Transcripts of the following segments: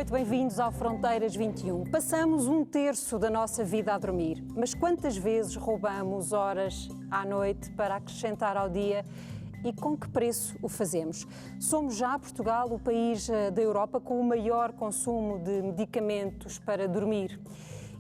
noite, bem-vindos ao Fronteiras 21. Passamos um terço da nossa vida a dormir, mas quantas vezes roubamos horas à noite para acrescentar ao dia e com que preço o fazemos? Somos já, Portugal, o país da Europa com o maior consumo de medicamentos para dormir.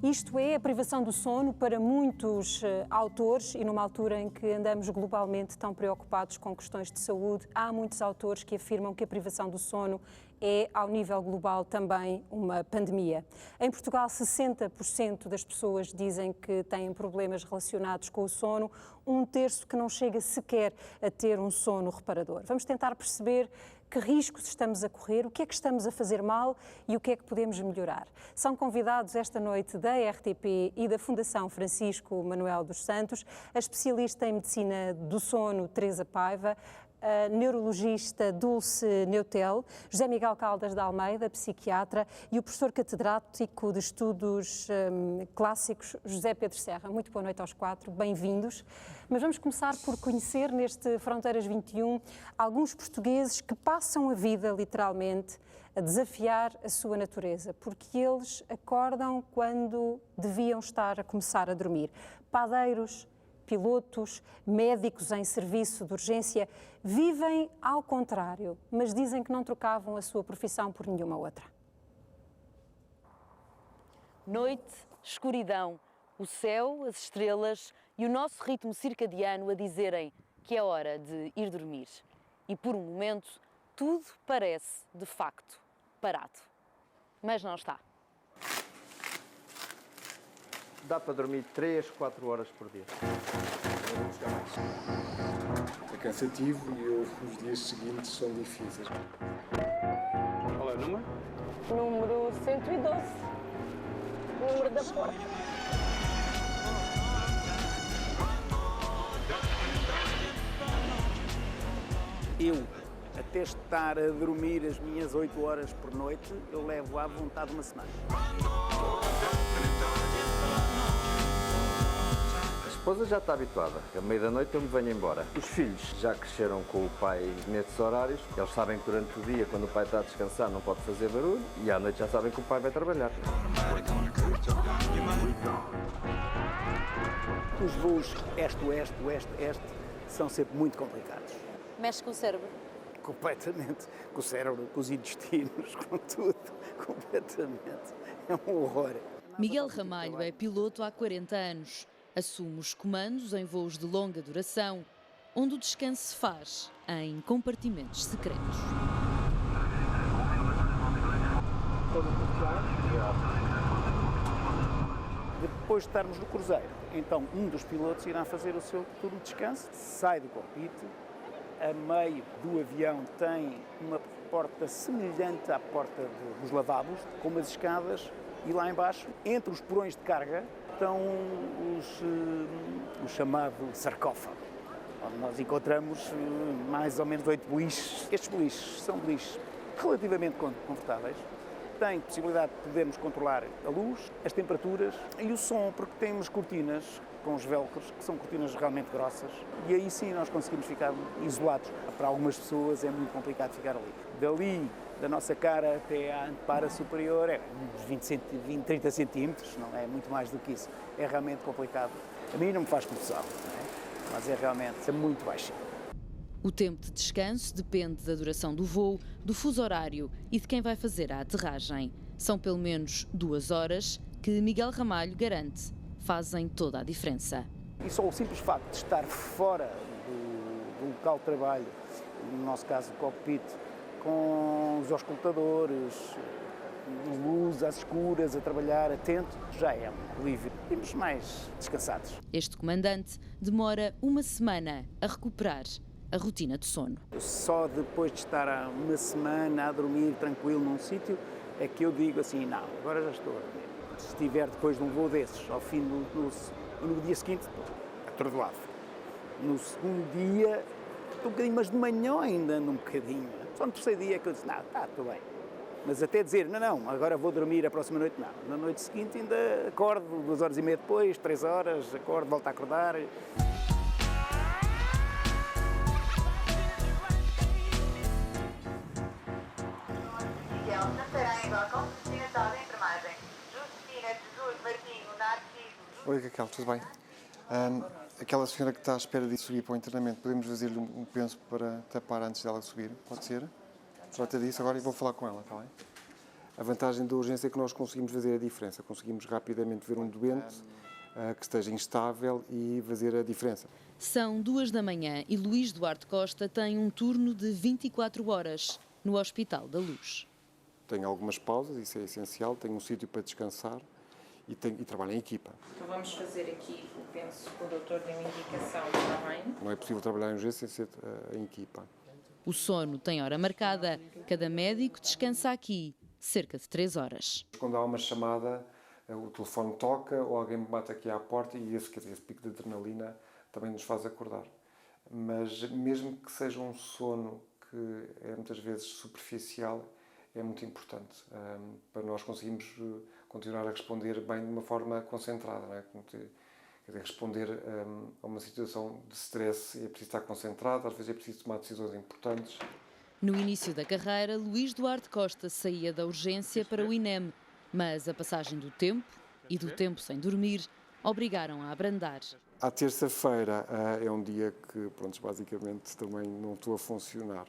Isto é a privação do sono para muitos autores e numa altura em que andamos globalmente tão preocupados com questões de saúde, há muitos autores que afirmam que a privação do sono é, ao nível global, também uma pandemia. Em Portugal, 60% das pessoas dizem que têm problemas relacionados com o sono, um terço que não chega sequer a ter um sono reparador. Vamos tentar perceber que riscos estamos a correr, o que é que estamos a fazer mal e o que é que podemos melhorar. São convidados esta noite da RTP e da Fundação Francisco Manuel dos Santos, a especialista em medicina do sono, Teresa Paiva, a neurologista Dulce Neutel, José Miguel Caldas de Almeida, psiquiatra, e o professor catedrático de estudos clássicos, José Pedro Serra. Muito boa noite aos quatro, bem-vindos. Mas vamos começar por conhecer neste Fronteiras 21 alguns portugueses que passam a vida, literalmente, a desafiar a sua natureza, porque eles acordam quando deviam estar a começar a dormir. Padeiros, pilotos, médicos em serviço de urgência, vivem ao contrário, mas dizem que não trocavam a sua profissão por nenhuma outra. Noite, escuridão, o céu, as estrelas e o nosso ritmo circadiano a dizerem que é hora de ir dormir. E por um momento, tudo parece, de facto, parado. Mas não está. Dá para dormir 3, 4 horas por dia. É cansativo e os dias seguintes são difíceis. Qual é o número? Número 112. Número da porta. Eu, até estar a dormir as minhas 8 horas por noite, eu levo à vontade uma semana. A esposa já está habituada. À meia da noite eu me venho embora. Os filhos já cresceram com o pai nesses horários. Eles sabem que durante o dia, quando o pai está a descansar, não pode fazer barulho. E à noite já sabem que o pai vai trabalhar. Os voos este-oeste, oeste-este, são sempre muito complicados. Mexe com o cérebro? Completamente. Com o cérebro, com os intestinos, com tudo. Completamente. É um horror. Miguel Ramalho é piloto há 40 anos. Assume os comandos em voos de longa duração, onde o descanso se faz em compartimentos secretos. Depois de estarmos no cruzeiro, então um dos pilotos irá fazer o seu turno de descanso, sai do cockpit, a meio do avião tem uma porta semelhante à porta dos lavabos, com umas escadas, e lá embaixo, entre os porões de carga, estão o chamado sarcófago, onde nós encontramos mais ou menos 8 beliches. Estes beliches são beliches relativamente confortáveis, têm possibilidade de podermos controlar a luz, as temperaturas e o som, porque temos cortinas com os velcros, que são cortinas realmente grossas, e aí sim nós conseguimos ficar isolados. Para algumas pessoas é muito complicado ficar ali. Dali, da nossa cara até à antepara superior, é uns 20, 30 centímetros, não é muito mais do que isso. É realmente complicado. A mim não me faz confusão, não é? Mas é realmente muito baixinho. O tempo de descanso depende da duração do voo, do fuso horário e de quem vai fazer a aterragem. São pelo menos 2 horas que Miguel Ramalho garante fazem toda a diferença. E só o simples facto de estar fora do local de trabalho, no nosso caso o cockpit, com os auscultadores, luz às escuras, a trabalhar atento, já é um alívio. Vimos mais descansados. Este comandante demora uma semana a recuperar a rotina de sono. Só depois de estar há uma semana a dormir tranquilo num sítio, é que eu digo assim, não, agora já estou a dormir. Se estiver depois de um voo desses, ao fim no dia seguinte, estou atordoado. No segundo dia, estou um bocadinho, mas de manhã ainda ando um bocadinho. Só no terceiro dia é que eu disse, não, estou bem. Mas até dizer, não, agora vou dormir a próxima noite, não. Na noite seguinte ainda acordo, 2 horas e meia depois, 3 horas, acordo, volto a acordar. Delta para em balcão Oi, Raquel, tudo bem? Aquela senhora que está à espera de subir para o internamento, podemos fazer-lhe um penso para tapar antes dela subir? Pode ser? Trata disso agora e vou falar com ela, está bem? A vantagem da urgência é que nós conseguimos fazer a diferença. Conseguimos rapidamente ver um doente que esteja instável e fazer a diferença. São 2 da manhã e Luís Duarte Costa tem um turno de 24 horas no Hospital da Luz. Tenho algumas pausas, isso é essencial, tenho um sítio para descansar e trabalho em equipa. Então vamos fazer aqui o penso que o doutor deu indicação, está bem? Não é possível trabalhar em urgência sem ser em equipa. O sono tem hora marcada. Cada médico descansa aqui cerca de 3 horas. Quando há uma chamada, o telefone toca ou alguém me bate aqui à porta e esse pico de adrenalina também nos faz acordar. Mas mesmo que seja um sono que é muitas vezes superficial, é muito importante para nós conseguirmos continuar a responder bem de uma forma concentrada. Não é? Responder a uma situação de stress é preciso estar concentrado, às vezes é preciso tomar decisões importantes. No início da carreira, Luís Duarte Costa saía da urgência para o INEM, mas a passagem do tempo e do tempo sem dormir obrigaram a abrandar. À terça-feira é um dia que, pronto, basicamente também não estou a funcionar.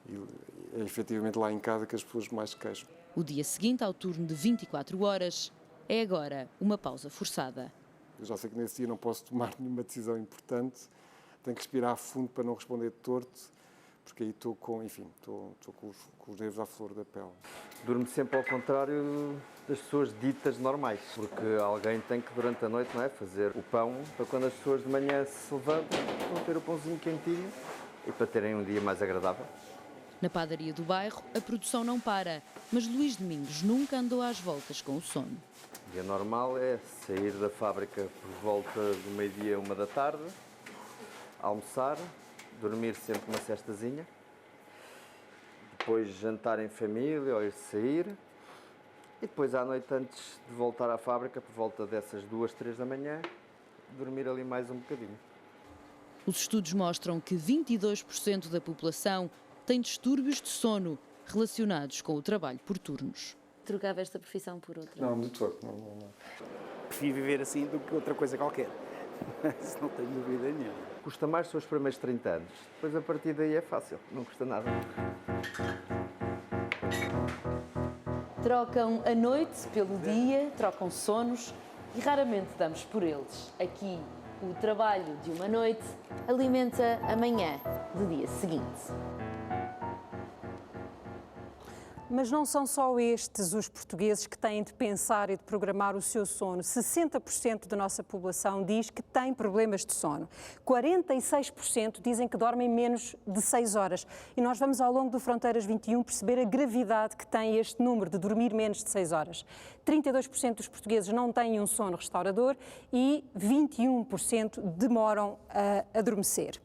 E é efetivamente lá em casa que as pessoas mais se queixam. O dia seguinte, ao turno de 24 horas, é agora uma pausa forçada. Eu já sei que nesse dia não posso tomar nenhuma decisão importante, tenho que respirar fundo para não responder de torto, porque aí estou com os nervos à flor da pele. Durmo sempre ao contrário das pessoas ditas normais, porque alguém tem que durante a noite, não é, fazer o pão para quando as pessoas de manhã se levantam, vão ter o pãozinho quentinho e para terem um dia mais agradável. Na padaria do bairro, a produção não para, mas Luís Domingos nunca andou às voltas com o sono. O dia normal é sair da fábrica por volta do meio-dia, 1 da tarde, almoçar, dormir sempre uma cestazinha, depois jantar em família ou ir sair e depois à noite, antes de voltar à fábrica, por volta dessas 2, 3 da manhã, dormir ali mais um bocadinho. Os estudos mostram que 22% da população tem distúrbios de sono relacionados com o trabalho por turnos. Trocava esta profissão por outra? Não, de todo, não. Prefiro viver assim do que outra coisa qualquer. Isso não tenho dúvida nenhuma. Custa mais os primeiros 30 anos, depois a partir daí é fácil, não custa nada. Trocam a noite pelo dia, trocam sonos e raramente damos por eles. Aqui, o trabalho de uma noite alimenta a manhã do dia seguinte. Mas não são só estes os portugueses que têm de pensar e de programar o seu sono. 60% da nossa população diz que tem problemas de sono. 46% dizem que dormem menos de 6 horas. E nós vamos, ao longo do Fronteiras 21, perceber a gravidade que tem este número de dormir menos de 6 horas. 32% dos portugueses não têm um sono restaurador e 21% demoram a adormecer.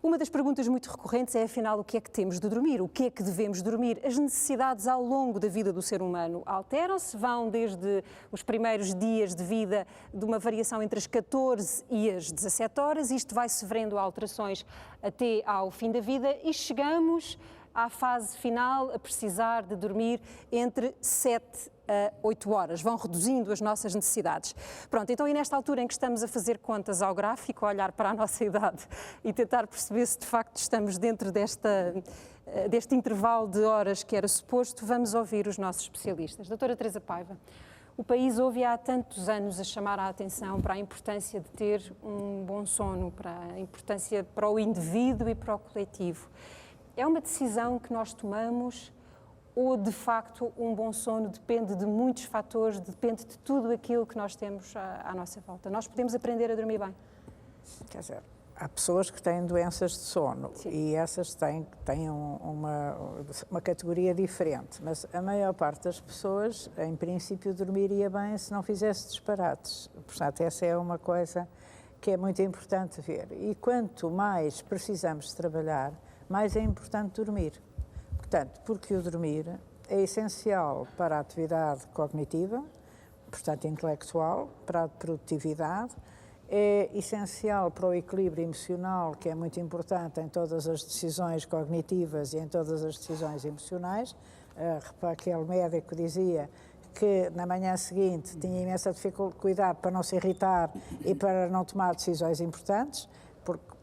Uma das perguntas muito recorrentes é, afinal, o que é que temos de dormir? O que é que devemos dormir? As necessidades ao longo da vida do ser humano alteram-se, vão desde os primeiros dias de vida de uma variação entre as 14 e as 17 horas. Isto vai sofrendo alterações até ao fim da vida e chegamos à fase final a precisar de dormir entre 7 a 8 horas, vão reduzindo as nossas necessidades. Pronto, então e nesta altura em que estamos a fazer contas ao gráfico, a olhar para a nossa idade e tentar perceber se de facto estamos dentro deste intervalo de horas que era suposto, vamos ouvir os nossos especialistas. Doutora Teresa Paiva, o país ouve há tantos anos a chamar a atenção para a importância de ter um bom sono, para a importância para o indivíduo e para o coletivo. É uma decisão que nós tomamos ou, de facto, um bom sono depende de muitos fatores, depende de tudo aquilo que nós temos à nossa volta? Nós podemos aprender a dormir bem? Quer dizer, há pessoas que têm doenças de sono. Sim. E essas têm uma categoria diferente, mas a maior parte das pessoas, em princípio, dormiria bem se não fizesse disparates. Portanto, essa é uma coisa que é muito importante ver. E quanto mais precisamos de trabalhar, mais é importante dormir. Portanto, porque o dormir é essencial para a atividade cognitiva, portanto intelectual, para a produtividade, é essencial para o equilíbrio emocional, que é muito importante em todas as decisões cognitivas e em todas as decisões emocionais. Aquele médico dizia que na manhã seguinte tinha imensa dificuldade para não se irritar e para não tomar decisões importantes,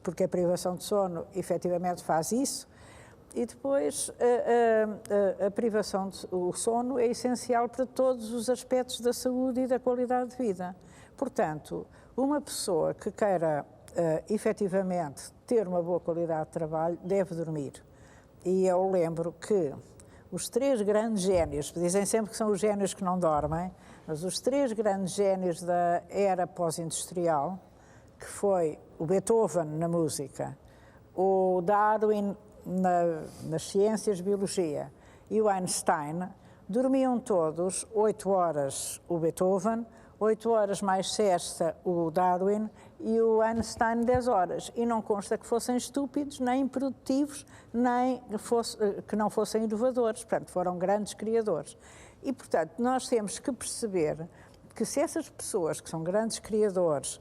porque a privação de sono efetivamente faz isso. E depois a privação do sono é essencial para todos os aspectos da saúde e da qualidade de vida. Portanto, uma pessoa que queira efetivamente ter uma boa qualidade de trabalho deve dormir. E eu lembro que os 3 grandes génios, dizem sempre que são os génios que não dormem, mas os 3 grandes génios da era pós-industrial, que foi o Beethoven na música, o Darwin nas ciências, biologia, e o Einstein, dormiam todos 8 horas o Beethoven, 8 horas mais sesta o Darwin e o Einstein 10 horas. E não consta que fossem estúpidos, nem improdutivos, nem que não fossem inovadores. Portanto, foram grandes criadores. E, portanto, nós temos que perceber que se essas pessoas que são grandes criadores,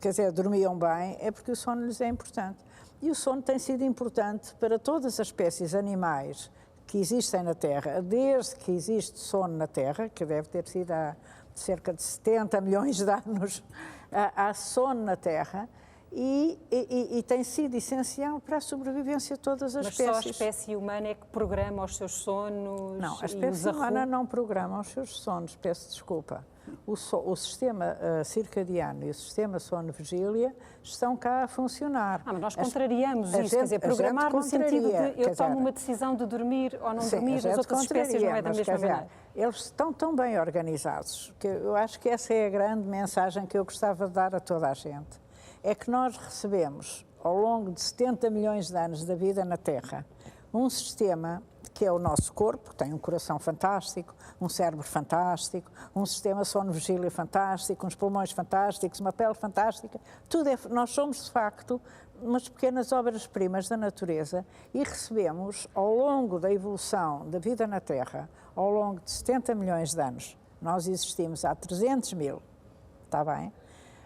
quer dizer, dormiam bem, é porque o sono lhes é importante. E o sono tem sido importante para todas as espécies animais que existem na Terra, desde que existe sono na Terra, que deve ter sido há cerca de 70 milhões de anos, há sono na Terra, e tem sido essencial para a sobrevivência de todas as espécies. Mas só a espécie humana é que programa os seus sonos? Não, a espécie humana não programa os seus sonos, peço desculpa. O sistema circadiano e o sistema sono-vigília estão cá a funcionar. Mas nós contrariamos isso, quer dizer, programar no sentido de eu tomo uma decisão de dormir ou não dormir, as outras espécies não é da mesma maneira. Eles estão tão bem organizados que eu acho que essa é a grande mensagem que eu gostava de dar a toda a gente. É que nós recebemos, ao longo de 70 milhões de anos da vida na Terra, um sistema que é o nosso corpo, tem um coração fantástico, um cérebro fantástico, um sistema sono-vigília fantástico, uns pulmões fantásticos, uma pele fantástica. Nós somos, de facto, umas pequenas obras-primas da natureza e recebemos, ao longo da evolução da vida na Terra, ao longo de 70 milhões de anos, nós existimos há 300 mil, está bem?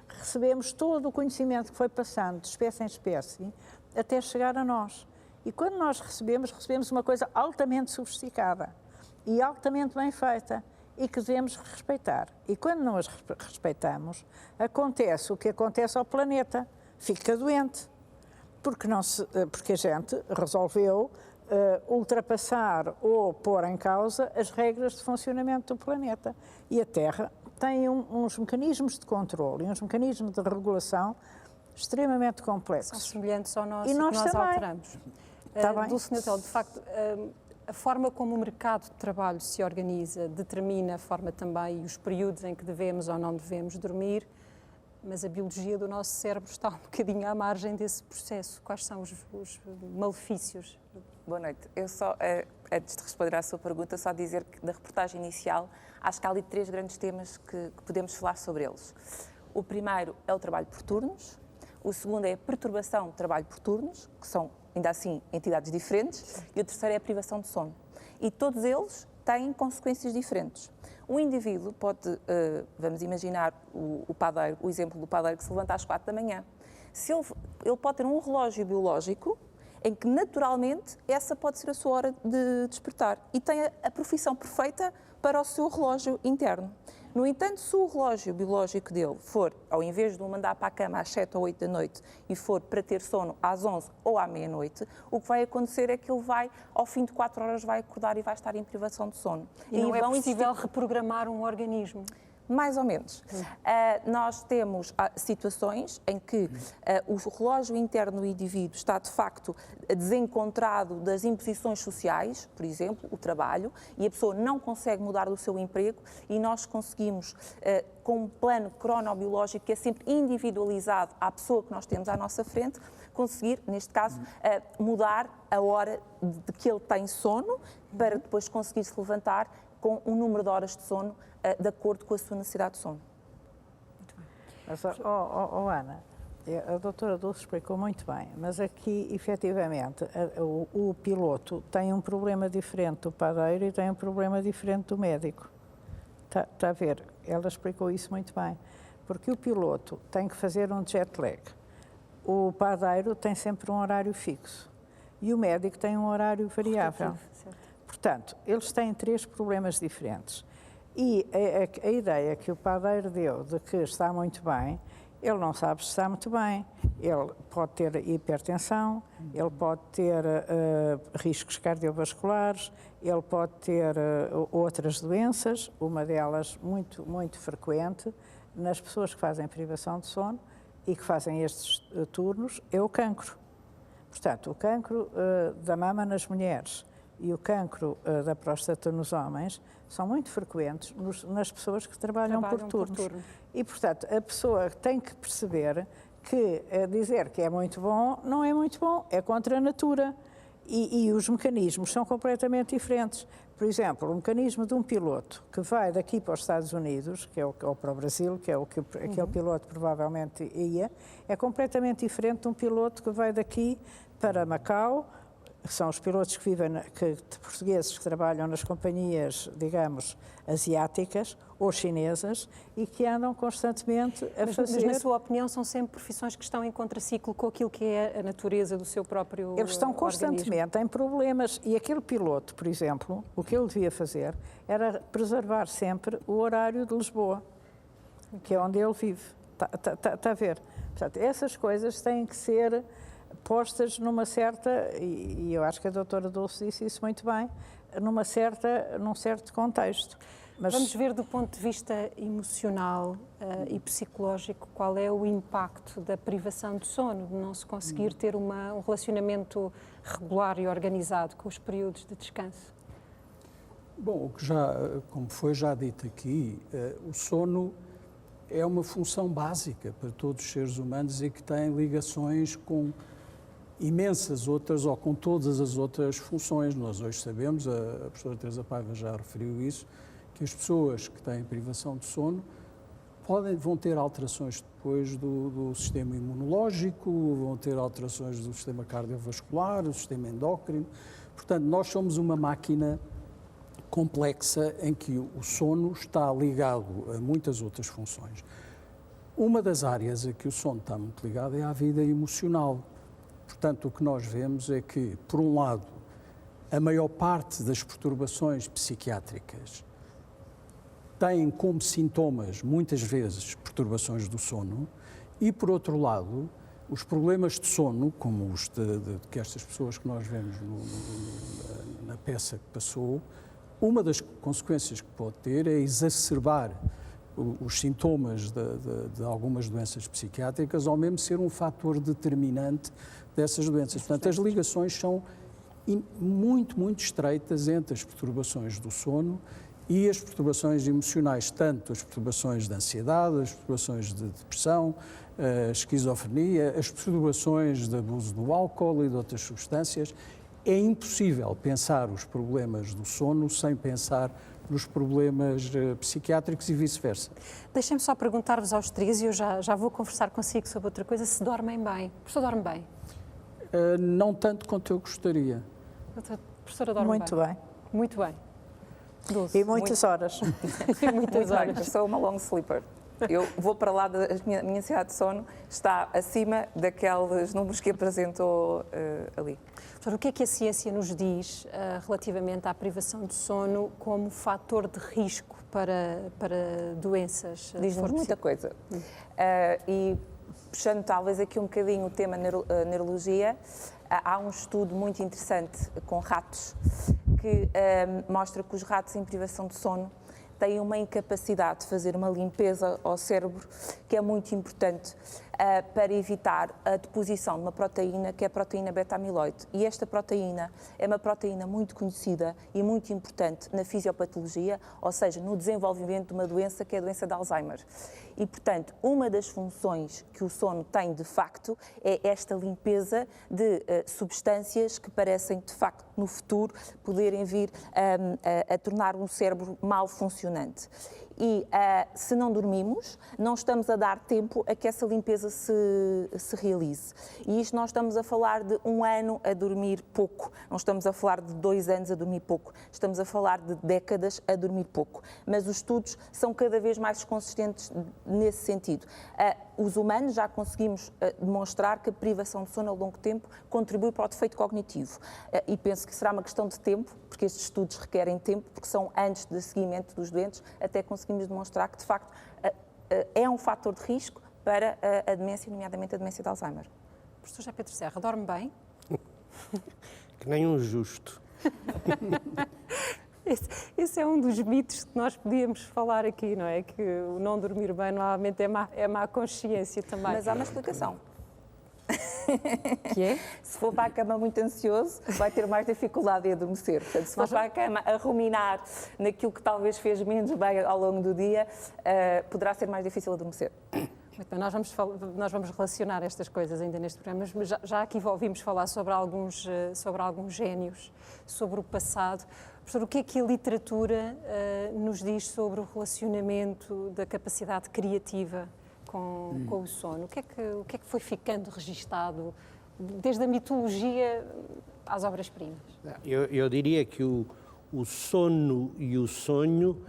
Recebemos todo o conhecimento que foi passando de espécie em espécie até chegar a nós. E quando nós recebemos uma coisa altamente sofisticada e altamente bem feita e que devemos respeitar. E quando não as respeitamos, acontece o que acontece ao planeta, fica doente. Porque a gente resolveu ultrapassar ou pôr em causa as regras de funcionamento do planeta. E a Terra tem uns mecanismos de controle e uns mecanismos de regulação extremamente complexos. São semelhantes ao nosso e que nós também alteramos. Dulce Neutel, de facto, a forma como o mercado de trabalho se organiza determina a forma também e os períodos em que devemos ou não devemos dormir, mas a biologia do nosso cérebro está um bocadinho à margem desse processo. Quais são os malefícios? Boa noite. Eu só, antes de responder à sua pergunta, só dizer que da reportagem inicial, acho que há ali 3 grandes temas que podemos falar sobre eles. O primeiro é o trabalho por turnos, o segundo é a perturbação do trabalho por turnos, que são, ainda assim, entidades diferentes, e o terceiro é a privação de sono. E todos eles têm consequências diferentes. Um indivíduo pode, vamos imaginar o padeiro, o exemplo do padeiro que se levanta às 4 da manhã. Se ele pode ter um relógio biológico em que, naturalmente, essa pode ser a sua hora de despertar. E tem a profissão perfeita para o seu relógio interno. No entanto, se o relógio biológico dele for, ao invés de o mandar para a cama às 7 ou 8 da noite, e for para ter sono às 11 ou à meia-noite, o que vai acontecer é que ele vai, ao fim de 4 horas, vai acordar e vai estar em privação de sono. E não é possível reprogramar um organismo? Mais ou menos. Nós temos situações em que o relógio interno do indivíduo está, de facto, desencontrado das imposições sociais, por exemplo, o trabalho, e a pessoa não consegue mudar do seu emprego, e nós conseguimos, com um plano cronobiológico que é sempre individualizado à pessoa que nós temos à nossa frente, conseguir, neste caso, mudar a hora de que ele tem sono, para depois conseguir se levantar com um número de horas de sono de acordo com a sua necessidade de sono. Muito bem. Mas, Ana, a doutora Dulce explicou muito bem, mas aqui, efetivamente, o piloto tem um problema diferente do padeiro e tem um problema diferente do médico. Está a ver? Ela explicou isso muito bem. Porque o piloto tem que fazer um jet lag. O padeiro tem sempre um horário fixo. E o médico tem um horário variável. Portanto, eles têm 3 problemas diferentes. E a ideia que o padeiro deu de que está muito bem, ele não sabe se está muito bem. Ele pode ter hipertensão, ele pode ter riscos cardiovasculares, ele pode ter outras doenças, uma delas muito frequente nas pessoas que fazem privação de sono e que fazem estes turnos, é o cancro. Portanto, o cancro da mama nas mulheres e o cancro da próstata nos homens são muito frequentes nas pessoas que trabalham por turnos. E, portanto, a pessoa tem que perceber que dizer que é muito bom não é muito bom, é contra a natura. E os mecanismos são completamente diferentes. Por exemplo, o mecanismo de um piloto que vai daqui para os Estados Unidos, ou para o Brasil, que é o que aquele piloto provavelmente ia, é completamente diferente de um piloto que vai daqui para Macau. São os pilotos portugueses que trabalham nas companhias, digamos, asiáticas ou chinesas e que andam constantemente a fazer... Mas, na sua opinião, são sempre profissões que estão em contraciclo com aquilo que é a natureza do seu próprio organismo? Eles estão constantemente em problemas e aquele piloto, por exemplo, o que ele devia fazer era preservar sempre o horário de Lisboa, que é onde ele vive. Está a ver? Portanto, essas coisas têm que ser postas numa certa, e eu acho que a doutora Dulce disse isso muito bem, num certo contexto. Mas... Vamos ver do ponto de vista emocional e psicológico qual é o impacto da privação de sono, de não se conseguir ter um relacionamento regular e organizado com os períodos de descanso. Bom, como foi já dito aqui, o sono é uma função básica para todos os seres humanos e que tem ligações com imensas outras ou com todas as outras funções. Nós hoje sabemos, a professora Teresa Paiva já referiu isso, que as pessoas que têm privação de sono vão ter alterações depois do sistema imunológico, vão ter alterações do sistema cardiovascular, do sistema endócrino. Portanto, nós somos uma máquina complexa em que o sono está ligado a muitas outras funções. Uma das áreas a que o sono está muito ligado é à vida emocional. Portanto, o que nós vemos é que, por um lado, a maior parte das perturbações psiquiátricas têm como sintomas, muitas vezes, perturbações do sono, e, por outro lado, os problemas de sono, como os que estas pessoas que nós vemos na peça que passou, uma das consequências que pode ter é exacerbar os sintomas de algumas doenças psiquiátricas, ou mesmo ser um fator determinante dessas doenças. Portanto, as ligações são muito estreitas entre as perturbações do sono e as perturbações emocionais, tanto as perturbações de ansiedade, as perturbações de depressão, a esquizofrenia, as perturbações de abuso do álcool e de outras substâncias. É impossível pensar os problemas do sono sem pensar nos problemas psiquiátricos e vice-versa. Deixem-me só perguntar-vos aos três, e eu já vou conversar consigo sobre outra coisa, se dormem bem. O professor dorme bem? Não tanto quanto eu gostaria. A professora dorme muito bem. Muito bem. E muitas horas. E muitas horas. Eu sou uma long sleeper. Eu vou para lá, da minha necessidade de sono está acima daqueles números que apresentou ali. Professor, o que é que a ciência nos diz relativamente à privação de sono como fator de risco para doenças? Diz-nos muita coisa. E puxando talvez aqui um bocadinho o tema neurologia, há um estudo muito interessante com ratos que mostra que os ratos em privação de sono têm uma incapacidade de fazer uma limpeza ao cérebro que é muito importante para evitar a deposição de uma proteína que é a proteína beta-amiloide. E esta proteína é uma proteína muito conhecida e muito importante na fisiopatologia, ou seja, no desenvolvimento de uma doença que é a doença de Alzheimer. E, portanto, uma das funções que o sono tem, de facto, é esta limpeza de substâncias que parecem, de facto, no futuro, poderem vir a tornar um cérebro mal funcionante. E se não dormimos, não estamos a dar tempo a que essa limpeza se realize. E isto nós estamos a falar de 1 ano a dormir pouco, não estamos a falar de 2 anos a dormir pouco, estamos a falar de décadas a dormir pouco. Mas os estudos são cada vez mais consistentes nesse sentido. Os humanos já conseguimos demonstrar que a privação de sono a longo tempo contribui para o defeito cognitivo. E penso que será uma questão de tempo, porque estes estudos requerem tempo, porque são antes do seguimento dos doentes, até conseguimos demonstrar que, de facto, é um fator de risco para a demência, nomeadamente a demência de Alzheimer. Professor José Pedro Serra, dorme bem? Que nem um justo. Esse é um dos mitos que nós podíamos falar aqui, não é? Que o não dormir bem normalmente é má consciência também. Mas há uma explicação. Que é? Se for para a cama muito ansioso, vai ter mais dificuldade em adormecer. Portanto, se for para a cama a ruminar naquilo que talvez fez menos bem ao longo do dia, poderá ser mais difícil adormecer. Muito bem, nós vamos relacionar estas coisas ainda neste programa, mas já aqui ouvimos falar sobre alguns génios, sobre o passado. Professor, o que é que a literatura nos diz sobre o relacionamento da capacidade criativa com o sono? O que é que foi ficando registado desde a mitologia às obras-primas? Eu diria que o sono e o sonho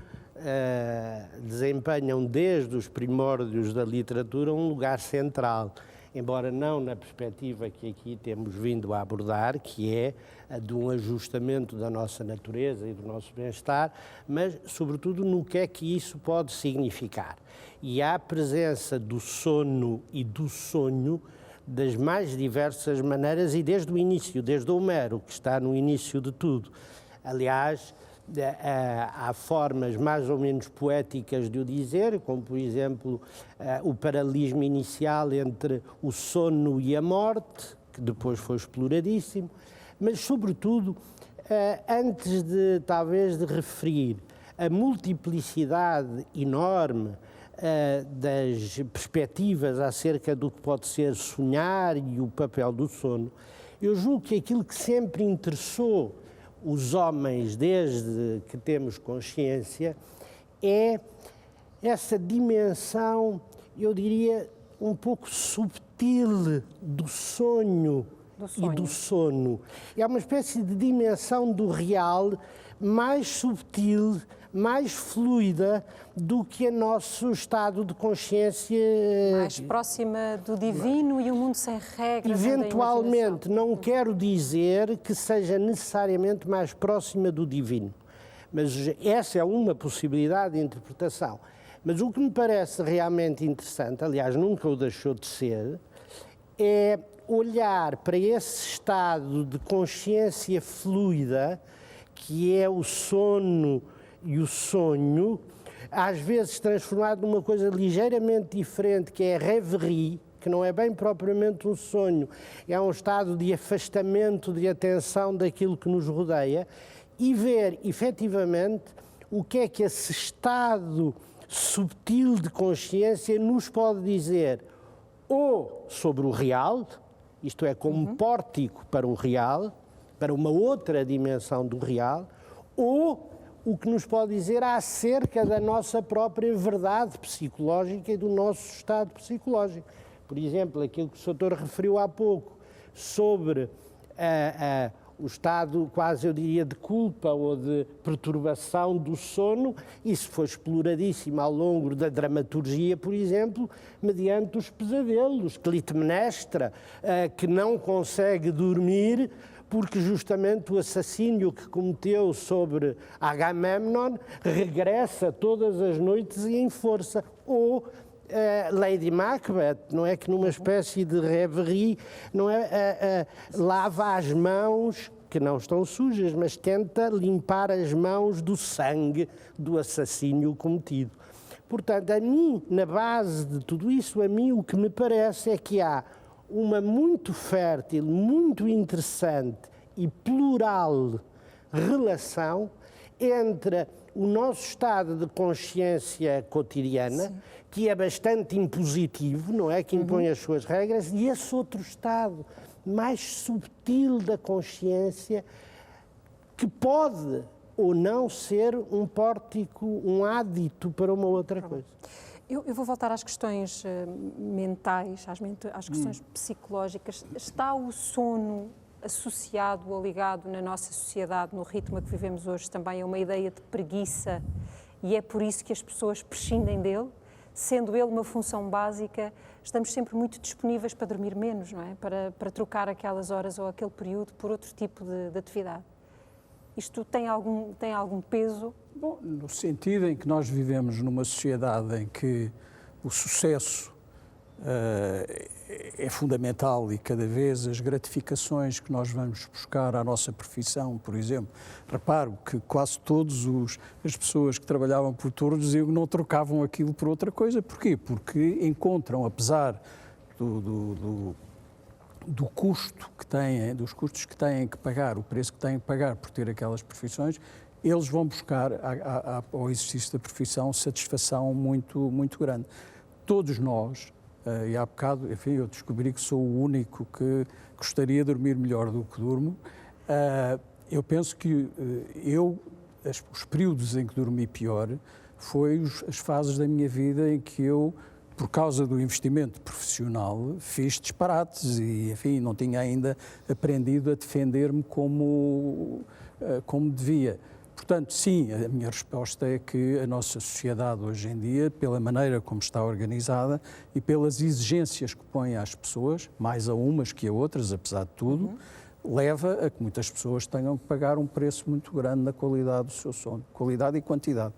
desempenham desde os primórdios da literatura um lugar central, embora não na perspectiva que aqui temos vindo a abordar, que é a de um ajustamento da nossa natureza e do nosso bem-estar, mas sobretudo no que é que isso pode significar. E há a presença do sono e do sonho das mais diversas maneiras e desde o início, desde Homero, que está no início de tudo. Aliás, há formas mais ou menos poéticas de o dizer, como, por exemplo, o paralelismo inicial entre o sono e a morte, que depois foi exploradíssimo, mas, sobretudo, antes de, talvez, de referir a multiplicidade enorme das perspectivas acerca do que pode ser sonhar e o papel do sono, eu julgo que aquilo que sempre interessou os homens, desde que temos consciência, é essa dimensão, eu diria, um pouco subtil do sonho e do sono. É uma espécie de dimensão do real mais subtil, mais fluida do que o nosso estado de consciência. Mais próxima do divino e o mundo sem regras. Eventualmente, não quero dizer que seja necessariamente mais próxima do divino, mas essa é uma possibilidade de interpretação. Mas o que me parece realmente interessante, aliás, nunca o deixou de ser, é olhar para esse estado de consciência fluida, que é o sono e o sonho, às vezes transformado numa coisa ligeiramente diferente, que é a rêverie, que não é bem propriamente um sonho, é um estado de afastamento de atenção daquilo que nos rodeia, e ver, efetivamente, o que é que esse estado subtil de consciência nos pode dizer, ou sobre o real, isto é, como um pórtico para o real, para uma outra dimensão do real, ou o que nos pode dizer acerca da nossa própria verdade psicológica e do nosso estado psicológico. Por exemplo, aquilo que o Soutor referiu há pouco, sobre o estado, quase eu diria, de culpa ou de perturbação do sono, isso foi exploradíssimo ao longo da dramaturgia, por exemplo, mediante os pesadelos, Clitemnestra, que não consegue dormir porque justamente o assassínio que cometeu sobre Agamemnon regressa todas as noites e em força. Ou Lady Macbeth, não é, que numa espécie de rêverie, não é, lava as mãos, que não estão sujas, mas tenta limpar as mãos do sangue do assassínio cometido. Portanto, a mim, na base de tudo isso, a mim o que me parece é que há uma muito fértil, muito interessante e plural relação entre o nosso estado de consciência cotidiana, sim, que é bastante impositivo, não é? Que impõe as suas regras, e esse outro estado mais subtil da consciência que pode ou não ser um pórtico, um ádito para uma outra coisa. Eu vou voltar às questões mentais, às questões psicológicas. Está o sono associado ou ligado na nossa sociedade, no ritmo a que vivemos hoje, também a uma ideia de preguiça, e é por isso que as pessoas prescindem dele? Sendo ele uma função básica, estamos sempre muito disponíveis para dormir menos, não é? Para trocar aquelas horas ou aquele período por outro tipo de atividade. Isto tem algum peso? Bom, no sentido em que nós vivemos numa sociedade em que o sucesso é fundamental e cada vez as gratificações que nós vamos buscar à nossa profissão, por exemplo, reparo que quase todas as pessoas que trabalhavam por turnos não trocavam aquilo por outra coisa. Porquê? Porque encontram, apesar do custo que têm, dos custos que têm que pagar, o preço que têm que pagar por ter aquelas profissões, eles vão buscar ao exercício da profissão satisfação muito, muito grande. Todos nós, e há bocado, enfim, eu descobri que sou o único que gostaria de dormir melhor do que durmo. Eu penso que os períodos em que dormi pior foi as fases da minha vida em que eu, por causa do investimento profissional, fiz disparates e, enfim, não tinha ainda aprendido a defender-me como devia. Portanto, sim, a minha resposta é que a nossa sociedade hoje em dia, pela maneira como está organizada e pelas exigências que põe às pessoas, mais a umas que a outras, apesar de tudo, leva a que muitas pessoas tenham que pagar um preço muito grande na qualidade do seu sono, qualidade e quantidade.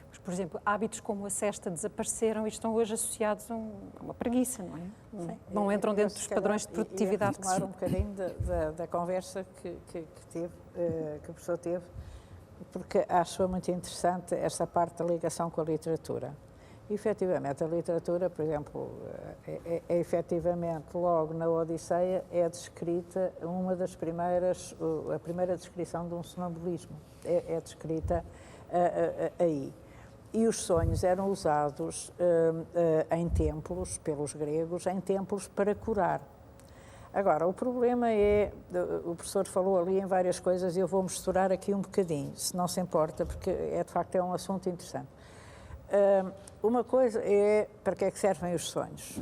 Mas, por exemplo, hábitos como a sesta desapareceram e estão hoje associados a uma preguiça, não é? Sim. Não entram dentro dos padrões de produtividade que se... um bocadinho da conversa que o professor teve, porque acho muito interessante esta parte da ligação com a literatura. E, efetivamente, a literatura, por exemplo, é efetivamente, logo na Odisseia, é descrita a primeira descrição de um sonambulismo. É descrita aí. E os sonhos eram usados em templos, pelos gregos, em templos para curar. Agora, o problema é, o professor falou ali em várias coisas e eu vou misturar aqui um bocadinho, se não se importa, porque de facto é um assunto interessante. Uma coisa é para que é que servem os sonhos.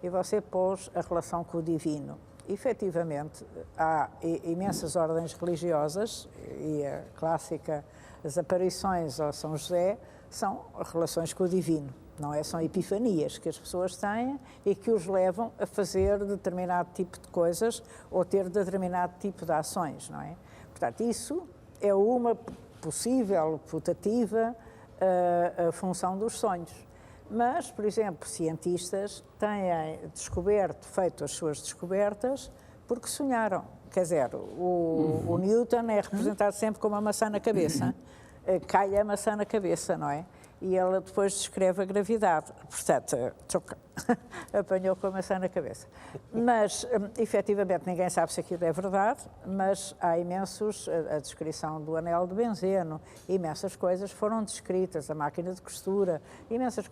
E você pôs a relação com o divino. Efetivamente, há imensas ordens religiosas e a clássica, as aparições ao São José, são relações com o divino. Não é? São epifanias que as pessoas têm e que os levam a fazer determinado tipo de coisas ou ter determinado tipo de ações, não é? Portanto, isso é uma possível, putativa, a função dos sonhos. Mas, por exemplo, cientistas têm feito as suas descobertas porque sonharam. Quer dizer, o Newton é representado sempre com uma maçã na cabeça. Cai a maçã na cabeça, não é? E ela depois descreve a gravidade. Portanto, apanhou com a maçã na cabeça. Mas, efetivamente, ninguém sabe se aquilo é verdade, mas há a descrição do anel de benzeno, imensas coisas foram descritas, a máquina de costura, imensas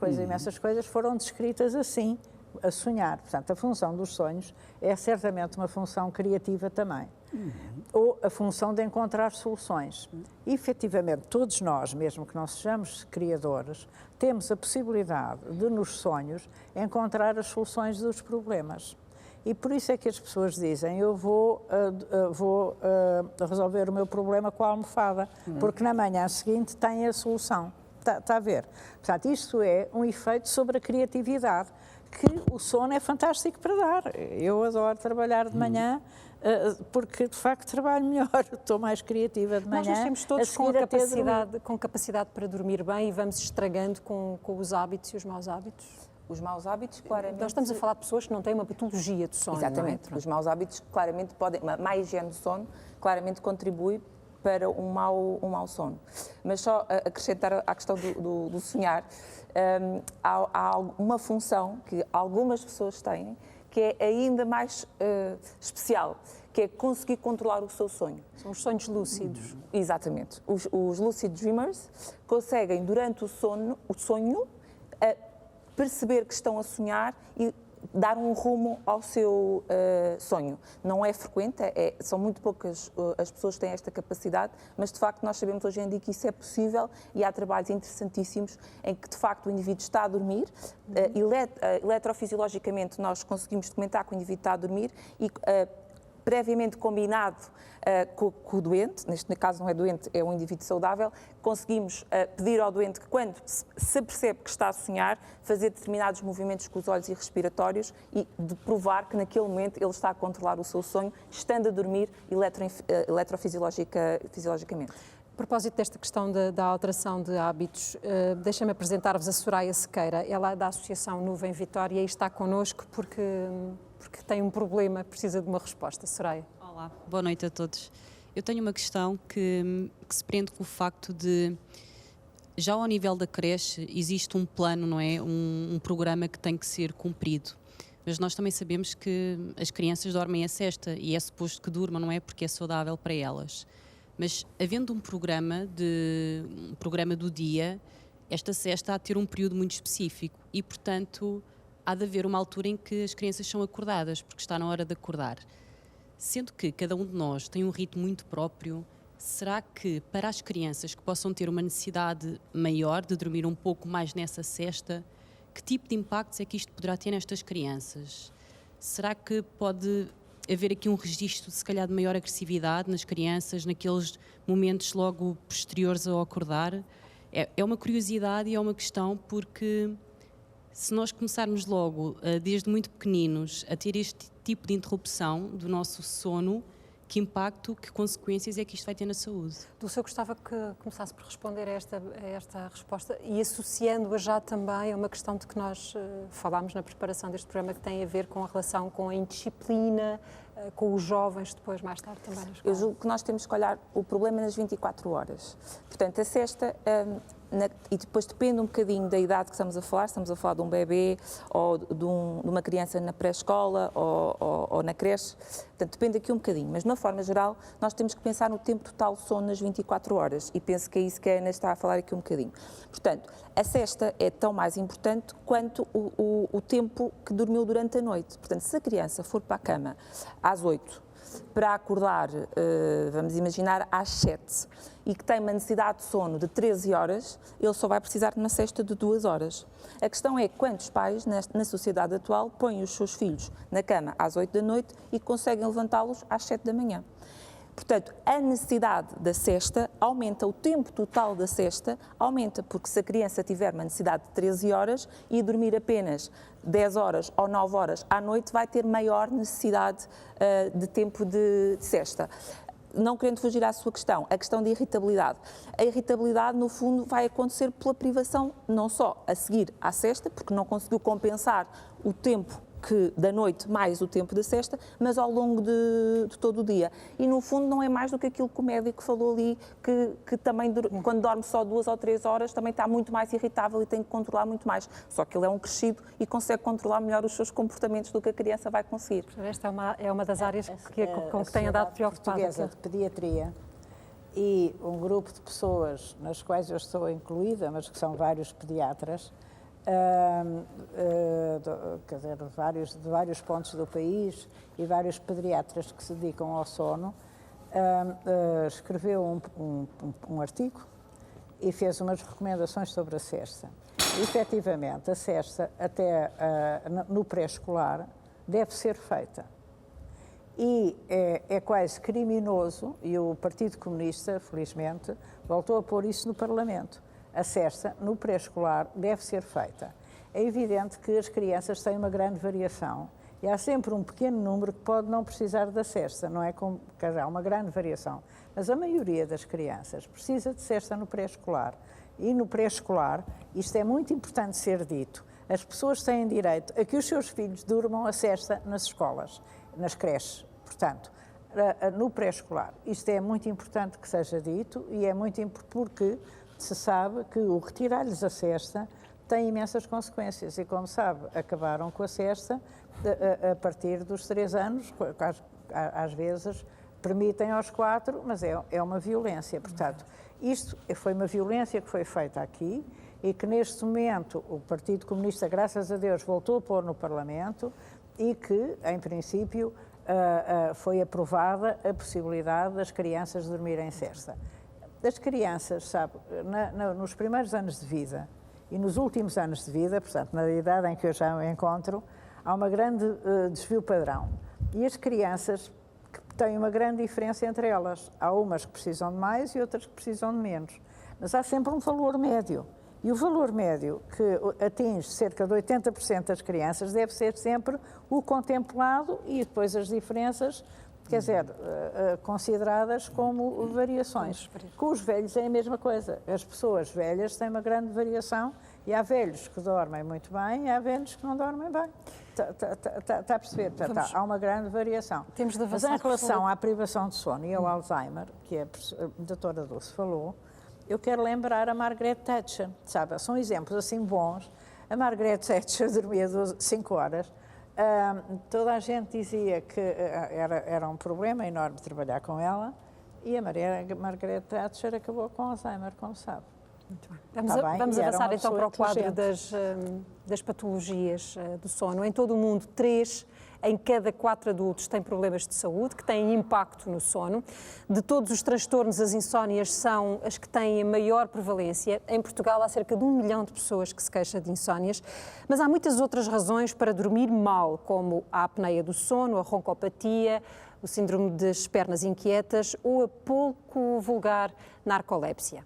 coisas foram descritas assim, a sonhar. Portanto, a função dos sonhos é certamente uma função criativa também. Ou a função de encontrar soluções. E, efetivamente, todos nós, mesmo que não sejamos criadores, temos a possibilidade de, nos sonhos, encontrar as soluções dos problemas. E por isso é que as pessoas dizem, eu vou resolver o meu problema com a almofada, porque na manhã seguinte tem a solução. Está a ver? Portanto, isto é um efeito sobre a criatividade, que o sono é fantástico para dar. Eu adoro trabalhar de manhã, porque de facto trabalho melhor, estou mais criativa de manhã. Nós nascemos todos com capacidade para dormir bem e vamos estragando com os hábitos e os maus hábitos? Os maus hábitos, claramente... Nós estamos a falar de pessoas que não têm uma patologia de sono. Exatamente. Não é? Os maus hábitos claramente podem... Uma má higiene do sono claramente contribui para um mau sono. Mas só acrescentar à questão do sonhar, há uma função que algumas pessoas têm que é ainda mais especial, que é conseguir controlar o seu sonho. São os sonhos lúcidos. Exatamente. Os lucid dreamers conseguem, durante o sonho, perceber que estão a sonhar e dar um rumo ao seu sonho. Não é frequente, são muito poucas as pessoas que têm esta capacidade, mas de facto nós sabemos hoje em dia que isso é possível e há trabalhos interessantíssimos em que de facto o indivíduo está a dormir, eletrofisiologicamente nós conseguimos documentar que o indivíduo está a dormir e previamente combinado com o doente, neste caso não é doente, é um indivíduo saudável, conseguimos pedir ao doente que quando se percebe que está a sonhar, fazer determinados movimentos com os olhos e respiratórios e de provar que naquele momento ele está a controlar o seu sonho, estando a dormir eletrofisiologicamente. A propósito desta questão da alteração de hábitos, deixa-me apresentar-vos a Soraya Sequeira. Ela é da Associação Nuvem Vitória e está connosco porque tem um problema, precisa de uma resposta. Soraya. Olá, boa noite a todos. Eu tenho uma questão que se prende com o facto de, já ao nível da creche, existe um plano, não é? Um programa que tem que ser cumprido. Mas nós também sabemos que as crianças dormem a sesta e é suposto que durmam, não é? Porque é saudável para elas. Mas, havendo um programa do dia, esta sesta há de ter um período muito específico e, portanto, há de haver uma altura em que as crianças são acordadas, porque está na hora de acordar. Sendo que cada um de nós tem um ritmo muito próprio, será que para as crianças que possam ter uma necessidade maior de dormir um pouco mais nessa sesta, que tipo de impactos é que isto poderá ter nestas crianças? Será que pode haver aqui um registro, se calhar, de maior agressividade nas crianças, naqueles momentos logo posteriores ao acordar? É uma curiosidade e é uma questão porque se nós começarmos logo, desde muito pequeninos, a ter este tipo de interrupção do nosso sono, que impacto, que consequências é que isto vai ter na saúde? Dulce, eu gostava que começasse por responder a esta resposta e associando-a já também a uma questão de que nós falámos na preparação deste programa, que tem a ver com a relação com a indisciplina, com os jovens depois, mais tarde também na escola. Eu julgo que nós temos que olhar o problema nas 24 horas. Portanto, a sesta... e depois depende um bocadinho da idade que estamos a falar de um bebê ou de uma criança na pré-escola ou na creche, portanto depende aqui um bocadinho, mas de uma forma geral nós temos que pensar no tempo total de sono nas 24 horas e penso que é isso que a Ana está a falar aqui um bocadinho. Portanto, a sesta é tão mais importante quanto o tempo que dormiu durante a noite. Portanto, se a criança for para a cama às 8, para acordar, vamos imaginar, às 7 e que tem uma necessidade de sono de 13 horas, ele só vai precisar de uma sesta de 2 horas. A questão é quantos pais, na sociedade atual, põem os seus filhos na cama às 8 da noite e conseguem levantá-los às 7 da manhã. Portanto, a necessidade da sesta aumenta, o tempo total da sesta aumenta, porque se a criança tiver uma necessidade de 13 horas e dormir apenas 10 horas ou 9 horas à noite, vai ter maior necessidade de tempo de sesta. Não querendo fugir à sua questão, a questão de irritabilidade. A irritabilidade, no fundo, vai acontecer pela privação, não só a seguir à sesta, porque não conseguiu compensar o tempo da noite mais o tempo da sesta, mas ao longo de todo o dia. E, no fundo, não é mais do que aquilo que o médico falou ali, que também, quando dorme só 2 ou 3 horas, também está muito mais irritável e tem que controlar muito mais. Só que ele é um crescido e consegue controlar melhor os seus comportamentos do que a criança vai conseguir. Esta é uma das áreas com que tem andado preocupada. Portuguesa de Pediatria e um grupo de pessoas, nas quais eu estou incluída, mas que são vários pediatras, quer dizer, de vários pontos do país e vários pediatras que se dedicam ao sono, escreveu um artigo e fez umas recomendações sobre a sesta. E, efetivamente, a sesta, até no pré-escolar, deve ser feita. E é quase criminoso, e o Partido Comunista, felizmente, voltou a pôr isso no Parlamento. A sesta, no pré-escolar, deve ser feita. É evidente que as crianças têm uma grande variação e há sempre um pequeno número que pode não precisar da sesta, não é como que há uma grande variação. Mas a maioria das crianças precisa de sesta no pré-escolar. E no pré-escolar, isto é muito importante ser dito, as pessoas têm direito a que os seus filhos durmam a sesta nas escolas, nas creches, portanto, no pré-escolar. Isto é muito importante que seja dito e é muito importante porque se sabe que o retirar-lhes a sesta tem imensas consequências e, como sabe, acabaram com a sesta a partir dos 3 anos, às vezes permitem aos 4, mas é uma violência. Portanto, isto foi uma violência que foi feita aqui e que neste momento o Partido Comunista, graças a Deus, voltou a pôr no Parlamento e que, em princípio, foi aprovada a possibilidade das crianças dormirem cesta. As crianças, sabe, nos primeiros anos de vida e nos últimos anos de vida, portanto, na idade em que eu já me encontro, há uma grande desvio padrão. E as crianças têm uma grande diferença entre elas. Há umas que precisam de mais e outras que precisam de menos. Mas há sempre um valor médio. E o valor médio que atinge cerca de 80% das crianças deve ser sempre o contemplado e depois as diferenças, quer dizer, consideradas como variações. Com os velhos é a mesma coisa. As pessoas velhas têm uma grande variação e há velhos que dormem muito bem e há velhos que não dormem bem. Está a perceber? Há uma grande variação. Temos de avançar. Mas em relação à privação de sono e ao Alzheimer, que a doutora Dulce falou, eu quero lembrar a Margaret Thatcher, sabe? São exemplos assim bons. A Margaret Thatcher dormia 5 horas. Toda a gente dizia que era um problema enorme trabalhar com ela e a Margaret Thatcher acabou com Alzheimer, como sabe. Muito bem. Vamos avançar então para o quadro das patologias do sono. Em todo o mundo, 3 em cada 4 adultos têm problemas de saúde que têm impacto no sono. De todos os transtornos, as insónias são as que têm a maior prevalência. Em Portugal há cerca de 1 milhão de pessoas que se queixam de insónias, mas há muitas outras razões para dormir mal, como a apneia do sono, a roncopatia, o síndrome das pernas inquietas ou a pouco vulgar narcolépsia.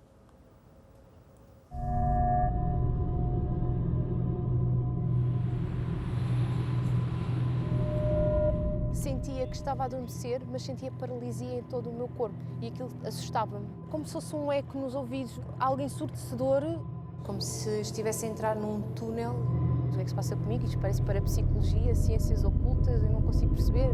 Sentia que estava a adormecer, mas sentia paralisia em todo o meu corpo e aquilo assustava-me. Como se fosse um eco nos ouvidos, algo ensurdecedor. Como se estivesse a entrar num túnel. O que é que se passa comigo? Isto parece parapsicologia, ciências ocultas, eu não consigo perceber.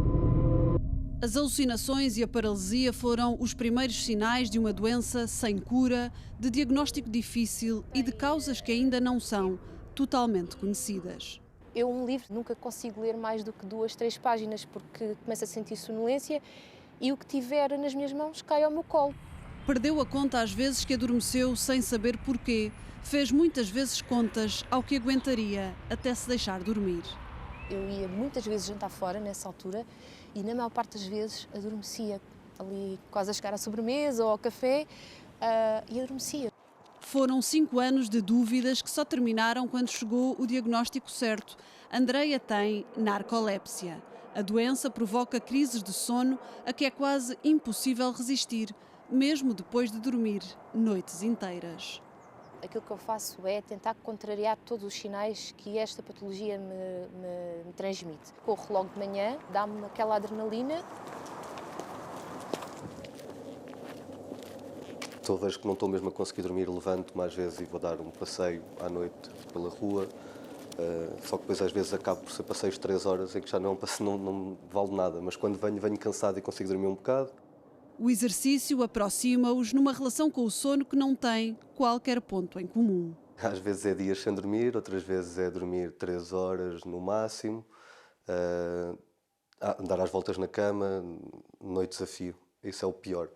As alucinações e a paralisia foram os primeiros sinais de uma doença sem cura, de diagnóstico difícil e de causas que ainda não são totalmente conhecidas. Eu, um livro, nunca consigo ler mais do que 2, 3 páginas, porque começo a sentir sonolência e o que tiver nas minhas mãos cai ao meu colo. Perdeu a conta às vezes que adormeceu sem saber porquê. Fez muitas vezes contas ao que aguentaria até se deixar dormir. Eu ia muitas vezes jantar fora nessa altura e na maior parte das vezes adormecia ali quase a chegar à sobremesa ou ao café e adormecia. Foram 5 anos de dúvidas que só terminaram quando chegou o diagnóstico certo. Andreia tem narcolépsia. A doença provoca crises de sono a que é quase impossível resistir, mesmo depois de dormir noites inteiras. Aquilo que eu faço é tentar contrariar todos os sinais que esta patologia me transmite. Corro logo de manhã, dá-me aquela adrenalina. Toda vez que não estou mesmo a conseguir dormir, levanto-me às vezes e vou dar um passeio à noite pela rua. Só que depois às vezes acabo por ser passeios de 3 horas em que já não vale nada, mas quando venho cansado e consigo dormir um bocado. O exercício aproxima-os numa relação com o sono que não tem qualquer ponto em comum. Às vezes é dias sem dormir, outras vezes é dormir 3 horas no máximo, andar às voltas na cama, noites a fio. Isso é o pior.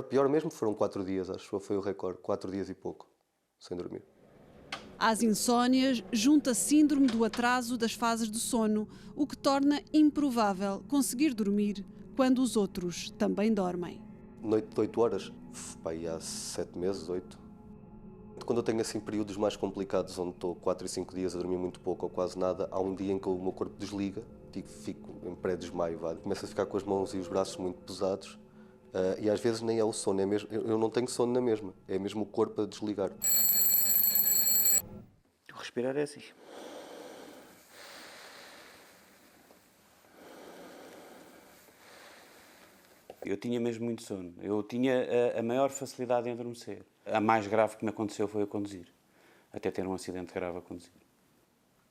Pior mesmo foram 4 dias, acho que foi o recorde, 4 dias e pouco, sem dormir. Às insónias, junta síndrome do atraso das fases do sono, o que torna improvável conseguir dormir quando os outros também dormem. Noite de 8 horas, há 7 meses, 8. Quando eu tenho assim períodos mais complicados, onde estou 4 e 5 dias a dormir muito pouco ou quase nada, há um dia em que o meu corpo desliga, fico em pré-desmaio, começo a ficar com as mãos e os braços muito pesados. E às vezes nem é o sono, é mesmo, eu não tenho sono na mesma, é mesmo o corpo a desligar. Respirar é assim. Eu tinha mesmo muito sono, eu tinha a maior facilidade em adormecer. A mais grave que me aconteceu foi a conduzir, até ter um acidente grave a conduzir.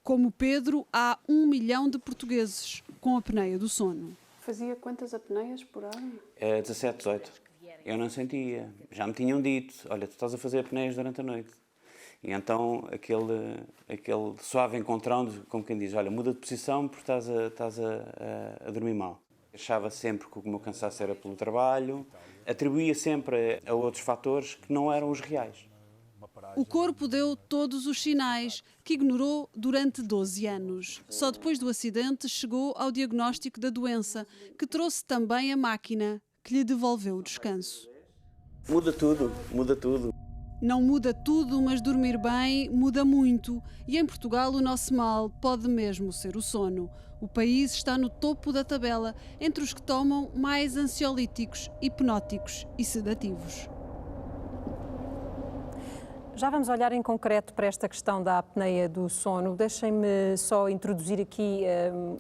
Como Pedro, há 1 milhão de portugueses com apneia do sono. Fazia quantas apneias por hora? 17, 18. Eu não sentia. Já me tinham dito, olha, tu estás a fazer apneias durante a noite. E então aquele suave encontrão, como quem diz, olha, muda de posição porque estás a dormir mal. Achava sempre que o meu cansaço era pelo trabalho, atribuía sempre a outros fatores que não eram os reais. O corpo deu todos os sinais, que ignorou durante 12 anos. Só depois do acidente chegou ao diagnóstico da doença, que trouxe também a máquina que lhe devolveu o descanso. Muda tudo, muda tudo. Não muda tudo, mas dormir bem muda muito. E em Portugal o nosso mal pode mesmo ser o sono. O país está no topo da tabela entre os que tomam mais ansiolíticos, hipnóticos e sedativos. Já vamos olhar em concreto para esta questão da apneia do sono. Deixem-me só introduzir aqui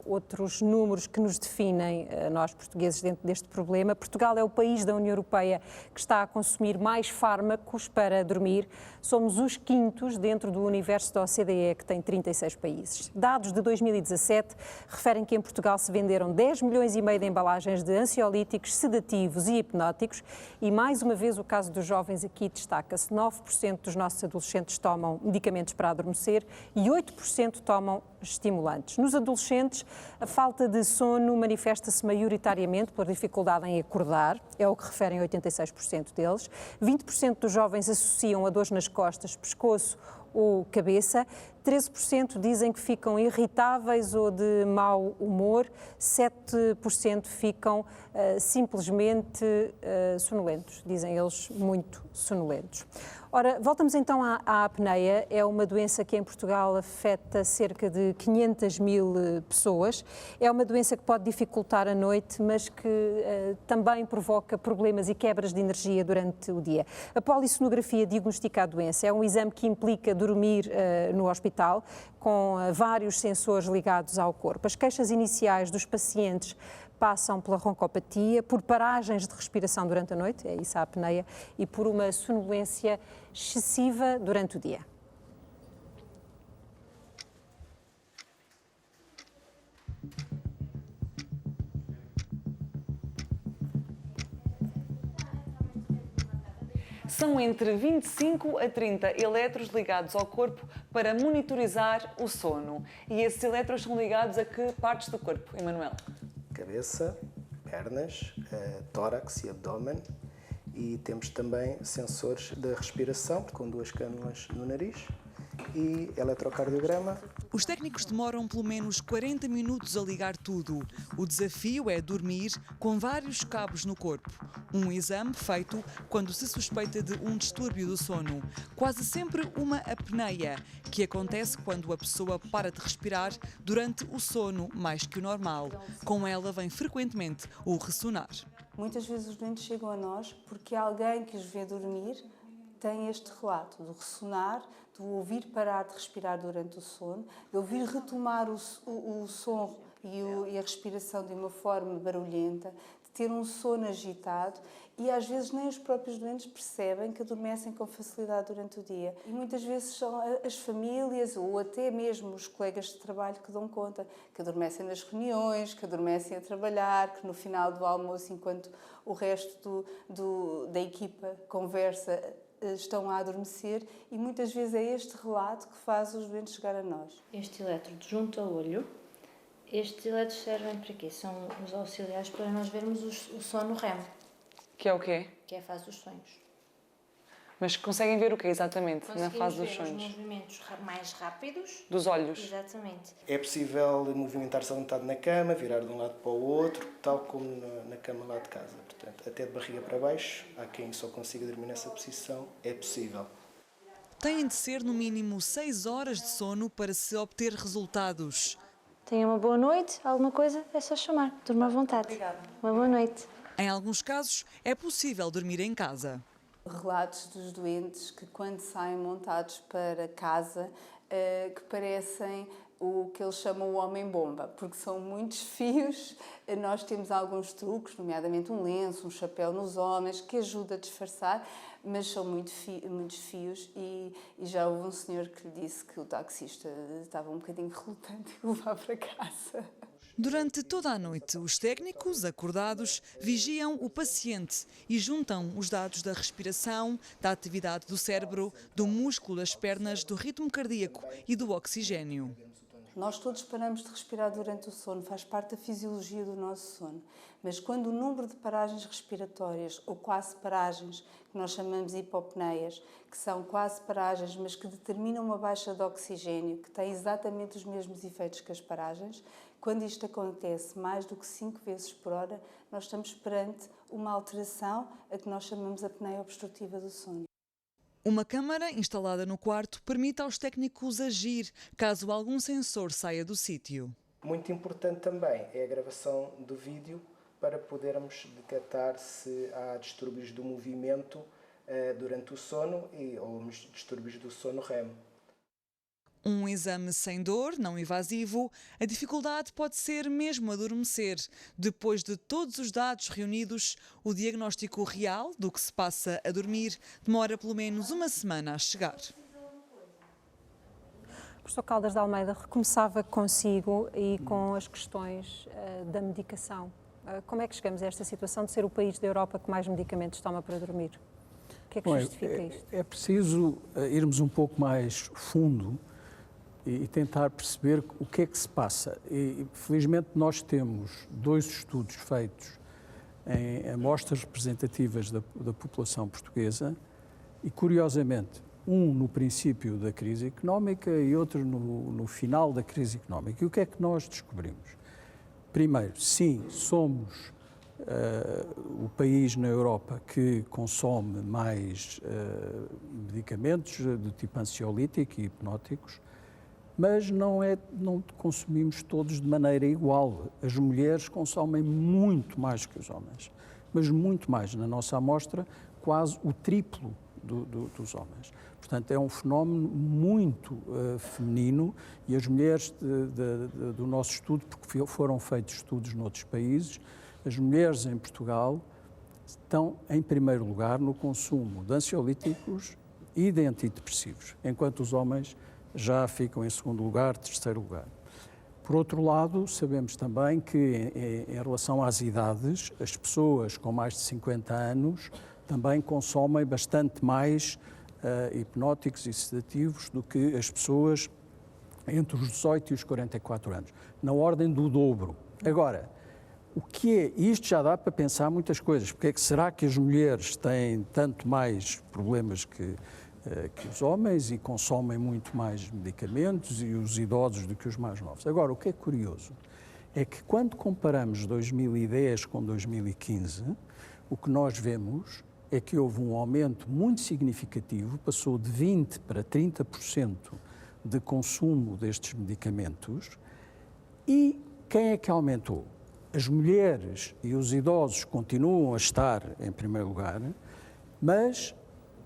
outros números que nos definem, nós portugueses, dentro deste problema. Portugal é o país da União Europeia que está a consumir mais fármacos para dormir. Somos os quintos dentro do universo da OCDE, que tem 36 países. Dados de 2017 referem que em Portugal se venderam 10 milhões e meio de embalagens de ansiolíticos, sedativos e hipnóticos. E mais uma vez o caso dos jovens aqui destaca-se. 9% dos nossos adolescentes tomam medicamentos para adormecer e 8% tomam estimulantes. Nos adolescentes, a falta de sono manifesta-se maioritariamente pela dificuldade em acordar, é o que referem 86% deles. 20% dos jovens associam a dores nas costas, pescoço ou cabeça. 13% dizem que ficam irritáveis ou de mau humor. 7% ficam simplesmente sonolentos, dizem eles, muito sonolentos. Ora, voltamos então à apneia. É uma doença que em Portugal afeta cerca de 500 mil pessoas. É uma doença que pode dificultar a noite, mas que também provoca problemas e quebras de energia durante o dia. A polissonografia diagnostica a doença. É um exame que implica dormir no hospital, com vários sensores ligados ao corpo. As queixas iniciais dos pacientes passam pela roncopatia, por paragens de respiração durante a noite, é isso a apneia, e por uma sonolência excessiva durante o dia. São entre 25 a 30 eletros ligados ao corpo para monitorizar o sono. E esses eletros são ligados a que partes do corpo, Emanuel? Cabeça, pernas, tórax e abdômen. E temos também sensores de respiração, com 2 cânulas no nariz e eletrocardiograma. Os técnicos demoram pelo menos 40 minutos a ligar tudo. O desafio é dormir com vários cabos no corpo. Um exame feito quando se suspeita de um distúrbio do sono. Quase sempre uma apneia, que acontece quando a pessoa para de respirar durante o sono mais que o normal. Com ela vem frequentemente o ressonar. Muitas vezes os doentes chegam a nós porque alguém que os vê dormir tem este relato do ressonar, do ouvir parar de respirar durante o sono, de ouvir retomar o som e a respiração de uma forma barulhenta, de ter um sono agitado e às vezes nem os próprios doentes percebem que adormecem com facilidade durante o dia. E muitas vezes são as famílias ou até mesmo os colegas de trabalho que dão conta, que adormecem nas reuniões, que adormecem a trabalhar, que no final do almoço, enquanto o resto da equipa conversa, estão a adormecer, e muitas vezes é este relato que faz os doentes chegar a nós. Este elétrodo junto ao olho, estes elétrodos servem para quê? São os auxiliares para nós vermos o sono REM. Que é o quê? Que é a fase dos sonhos. Mas conseguem ver o quê exatamente na fase dos sonhos? Os movimentos mais rápidos. Dos olhos? Exatamente. É possível movimentar-se à vontade na cama, virar de um lado para o outro, tal como na cama lá de casa. Portanto, até de barriga para baixo, há quem só consiga dormir nessa posição, é possível. Têm de ser no mínimo 6 horas de sono para se obter resultados. Tenha uma boa noite, alguma coisa é só chamar, durma à vontade. Obrigada. Uma boa noite. Em alguns casos, é possível dormir em casa. Relatos dos doentes que quando saem montados para casa, que parecem o que eles chamam o homem-bomba, porque são muitos fios. Nós temos alguns truques, nomeadamente um lenço, um chapéu nos homens, que ajuda a disfarçar, mas são muitos fios e já houve um senhor que lhe disse que o taxista estava um bocadinho relutante em levar para casa. Durante toda a noite, os técnicos, acordados, vigiam o paciente e juntam os dados da respiração, da atividade do cérebro, do músculo das pernas, do ritmo cardíaco e do oxigênio. Nós todos paramos de respirar durante o sono, faz parte da fisiologia do nosso sono. Mas quando o número de paragens respiratórias, ou quase paragens, que nós chamamos de hipopneias, que são quase paragens, mas que determinam uma baixa de oxigênio, que têm exatamente os mesmos efeitos que as paragens, quando isto acontece mais do que 5 vezes por hora, nós estamos perante uma alteração a que nós chamamos de apneia obstrutiva do sono. Uma câmara instalada no quarto permite aos técnicos agir caso algum sensor saia do sítio. Muito importante também é a gravação do vídeo para podermos detectar se há distúrbios do movimento durante o sono ou distúrbios do sono REM. Um exame sem dor, não invasivo, a dificuldade pode ser mesmo adormecer. Depois de todos os dados reunidos, o diagnóstico real do que se passa a dormir demora pelo menos uma semana a chegar. Professor Caldas de Almeida, recomeçava consigo e com as questões da medicação. Como é que chegamos a esta situação de ser o país da Europa que mais medicamentos toma para dormir? O que é que justifica isto? É preciso irmos um pouco mais fundo e tentar perceber o que é que se passa. E, felizmente, nós temos 2 estudos feitos em amostras representativas da população portuguesa e, curiosamente, um no princípio da crise económica e outro no final da crise económica. E o que é que nós descobrimos? Primeiro, sim, somos o país na Europa que consome mais medicamentos do tipo ansiolítico e hipnóticos, mas não consumimos todos de maneira igual. As mulheres consomem muito mais que os homens, mas muito mais. Na nossa amostra, quase o triplo dos homens. Portanto, é um fenómeno muito feminino e as mulheres do nosso estudo, porque foram feitos estudos noutros países, as mulheres em Portugal estão em primeiro lugar no consumo de ansiolíticos e de antidepressivos, enquanto os homens já ficam em segundo lugar, terceiro lugar. Por outro lado, sabemos também que em relação às idades, as pessoas com mais de 50 anos também consomem bastante mais hipnóticos e sedativos do que as pessoas entre os 18 e os 44 anos, na ordem do dobro. Agora, o que é? Isto já dá para pensar muitas coisas. Porque é que será que as mulheres têm tanto mais problemas que os homens e consomem muito mais medicamentos e os idosos do que os mais novos? Agora, o que é curioso é que quando comparamos 2010 com 2015, o que nós vemos é que houve um aumento muito significativo, passou de 20% para 30% de consumo destes medicamentos. E quem é que aumentou? As mulheres e os idosos continuam a estar em primeiro lugar, mas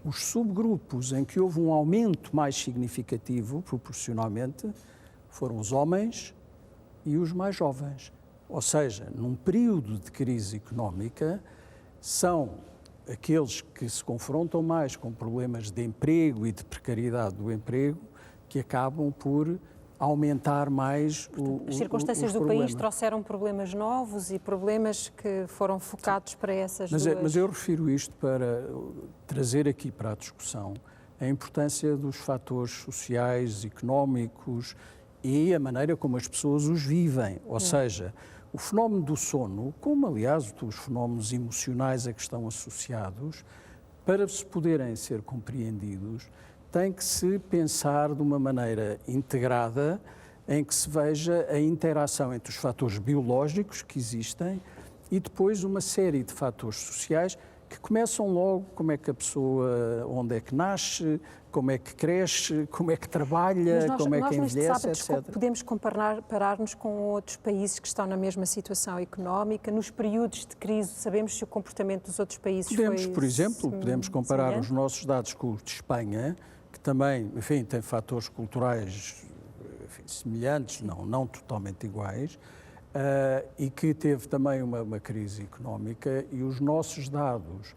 os subgrupos em que houve um aumento mais significativo, proporcionalmente, foram os homens e os mais jovens. Ou seja, num período de crise económica, são aqueles que se confrontam mais com problemas de emprego e de precariedade do emprego que acabam por aumentar mais as circunstâncias do país trouxeram problemas novos e problemas que foram focados para essas duas... Mas eu refiro isto para trazer aqui para a discussão a importância dos fatores sociais, económicos e a maneira como as pessoas os vivem. Ou seja, o fenómeno do sono, como aliás os fenómenos emocionais a que estão associados, para se poderem ser compreendidos, tem que se pensar de uma maneira integrada, em que se veja a interação entre os fatores biológicos que existem e depois uma série de fatores sociais que começam logo, como é que a pessoa, onde é que nasce, como é que cresce, como é que trabalha, como é que envelhece, etc. Podemos comparar-nos com outros países que estão na mesma situação económica, nos períodos de crise, sabemos se o comportamento dos outros países foi... Por exemplo, podemos comparar os nossos dados com os de Espanha, que também, enfim, tem fatores culturais semelhantes, não totalmente iguais, e que teve também uma crise económica, e os nossos dados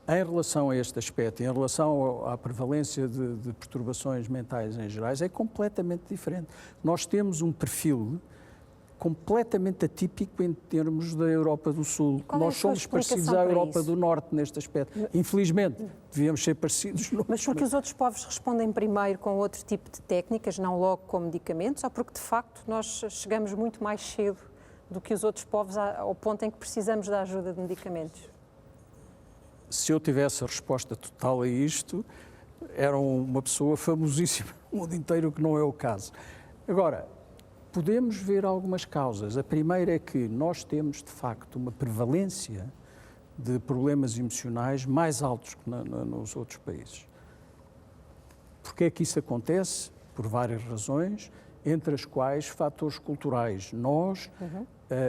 em relação a este aspecto, em relação à prevalência de perturbações mentais em gerais, é completamente diferente. Nós temos um perfil completamente atípico em termos da Europa do Sul. Nós somos parecidos à Europa do Norte neste aspecto. Infelizmente, devíamos ser parecidos. Mas porque os outros povos respondem primeiro com outro tipo de técnicas, não logo com medicamentos, ou porque de facto nós chegamos muito mais cedo do que os outros povos ao ponto em que precisamos da ajuda de medicamentos? Se eu tivesse a resposta total a isto, era uma pessoa famosíssima no mundo inteiro, que não é o caso. Agora, podemos ver algumas causas. A primeira é que nós temos, de facto, uma prevalência de problemas emocionais mais altos que nos outros países. Porquê é que isso acontece? Por várias razões, entre as quais fatores culturais. Nós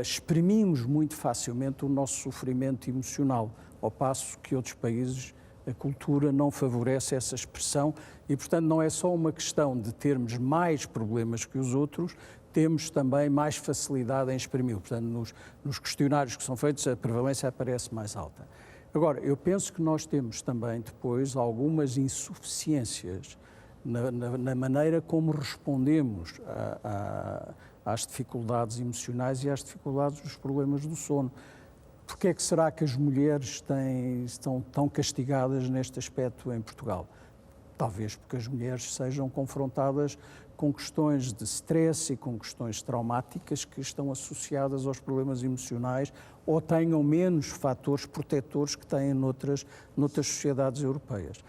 exprimimos muito facilmente o nosso sofrimento emocional, ao passo que outros países a cultura não favorece essa expressão e, portanto, não é só uma questão de termos mais problemas que os outros, temos também mais facilidade em exprimir. Portanto, nos questionários que são feitos, a prevalência aparece mais alta. Agora, eu penso que nós temos também depois algumas insuficiências na maneira como respondemos às dificuldades emocionais e às dificuldades dos problemas do sono. Porquê é que será que as mulheres estão tão castigadas neste aspecto em Portugal? Talvez porque as mulheres sejam confrontadas com questões de stress e com questões traumáticas que estão associadas aos problemas emocionais ou tenham menos fatores protetores que têm noutras sociedades europeias.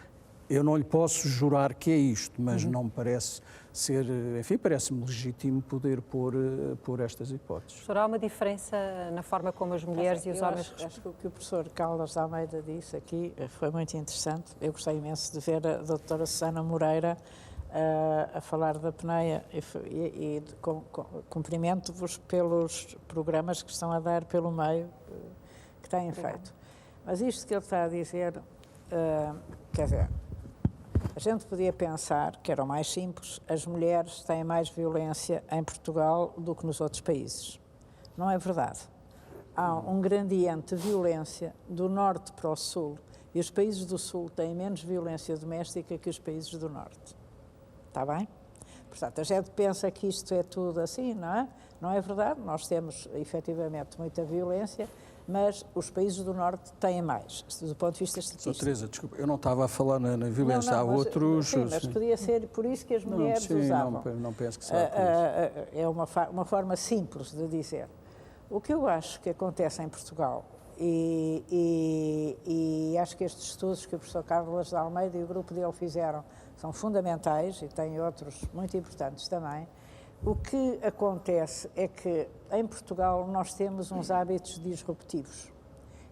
Eu não lhe posso jurar que é isto, mas não me parece ser, enfim, parece-me legítimo poder pôr estas hipóteses. Professor, há uma diferença na forma como as mulheres e os homens... Acho que o que o professor Caldas de Almeida disse aqui foi muito interessante. Eu gostei imenso de ver a doutora Susana Moreira a falar da apneia e cumprimento-vos pelos programas que estão a dar pelo meio que têm feito. Mas isto que ele está a dizer, quer dizer, a gente podia pensar que era o mais simples, as mulheres têm mais violência em Portugal do que nos outros países. Não é verdade. Há um gradiente de violência do norte para o sul e os países do sul têm menos violência doméstica que os países do norte. Está bem? Portanto, a gente pensa que isto é tudo assim, não é? Não é verdade. Nós temos, efetivamente, muita violência, mas os países do Norte têm mais, do ponto de vista estatístico. Teresa, desculpa, eu não estava a falar na violência, há outros... Sim, mas podia ser por isso que as mulheres usavam. Não penso que seja por isso. É uma forma simples de dizer. O que eu acho que acontece em Portugal, e acho que estes estudos que o professor Carlos de Almeida e o grupo dele fizeram são fundamentais, e tem outros muito importantes também. O que acontece é que em Portugal nós temos uns hábitos disruptivos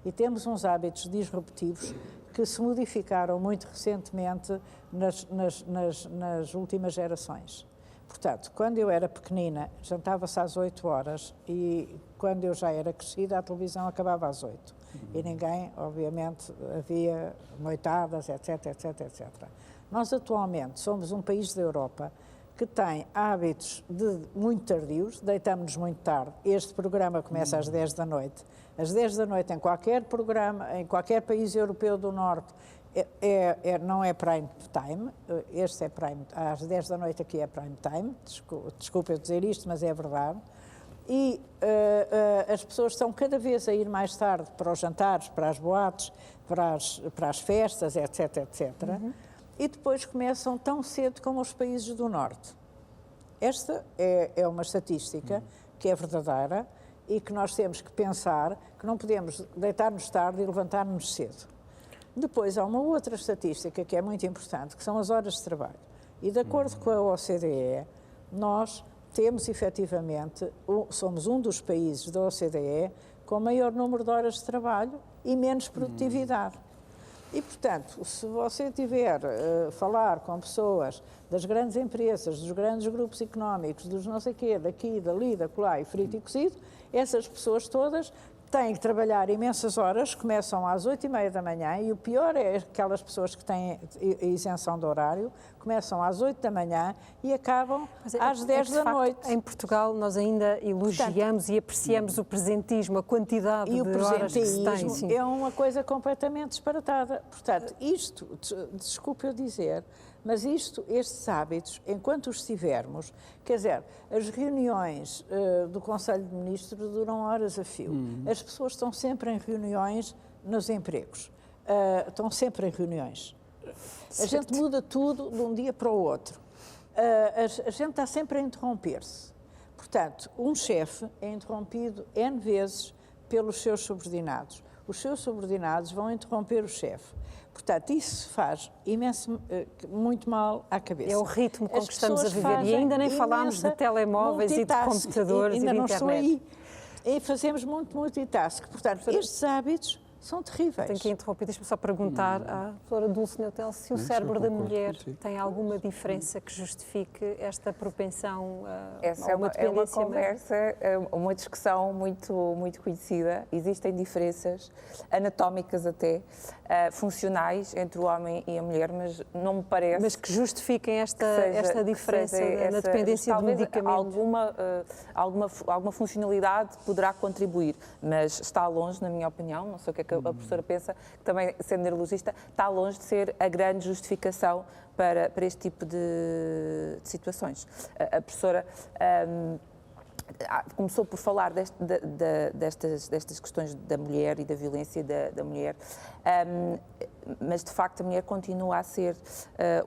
e temos uns hábitos disruptivos que se modificaram muito recentemente nas últimas gerações. Portanto, quando eu era pequenina, jantava-se às 8 horas e quando eu já era crescida, a televisão acabava às 8. E ninguém, obviamente, havia noitadas, etc, etc, etc. Nós atualmente somos um país da Europa que tem hábitos muito tardios, deitamos-nos muito tarde. Este programa começa às 10 da noite. Às 10 da noite, em qualquer programa, em qualquer país europeu do Norte, não é prime time. Este é prime, às 10 da noite aqui é prime time. Desculpa eu dizer isto, mas é verdade. E as pessoas estão cada vez a ir mais tarde para os jantares, para as boates, para as festas, etc, etc. E depois começam tão cedo como os países do Norte. Esta é uma estatística que é verdadeira e que nós temos que pensar que não podemos deitar-nos tarde e levantar-nos cedo. Depois há uma outra estatística que é muito importante, que são as horas de trabalho. E de acordo com a OCDE, nós temos efetivamente, somos um dos países da OCDE com maior número de horas de trabalho e menos produtividade. E, portanto, se você tiver falar com pessoas das grandes empresas, dos grandes grupos económicos, dos não sei quê, daqui, dali, dacolá e frito e cozido, essas pessoas todas têm que trabalhar imensas horas, começam às 8h30 da manhã e o pior é aquelas pessoas que têm isenção de horário, começam às 8 da manhã e acabam às 10 da noite. Em Portugal nós ainda elogiamos e apreciamos o presentismo, a quantidade de horas que se tem. Sim. É uma coisa completamente disparatada. Portanto, isto, desculpe eu dizer, Mas estes hábitos, enquanto os tivermos, quer dizer, as reuniões do Conselho de Ministros duram horas a fio. As pessoas estão sempre em reuniões nos empregos. Estão sempre em reuniões. A gente muda tudo de um dia para o outro. A gente está sempre a interromper-se. Portanto, um chefe é interrompido N vezes pelos seus subordinados. Os seus subordinados vão interromper o chefe. Portanto, isso faz muito mal à cabeça. É o ritmo com que estamos a viver. E ainda nem falámos de telemóveis e de computadores e de internet. Estou aí. E fazemos muito multitask. Portanto, estes hábitos são terríveis. Tenho que interromper, deixa-me só perguntar à doutora Dulce Neutel se o cérebro da mulher tem alguma diferença que justifique esta propensão Essa a uma dependência. É uma conversa, uma discussão muito conhecida. Existem diferenças anatómicas até, funcionais entre o homem e a mulher, mas não me parece... Mas que justifiquem esta diferença na dependência de medicamentos. Alguma funcionalidade poderá contribuir, mas está longe, na minha opinião, não sei o que é que a professora pensa, que também, sendo neurologista, está longe de ser a grande justificação para este tipo de situações. A professora começou por falar destas questões da mulher e da violência da mulher, mas de facto a mulher continua a ser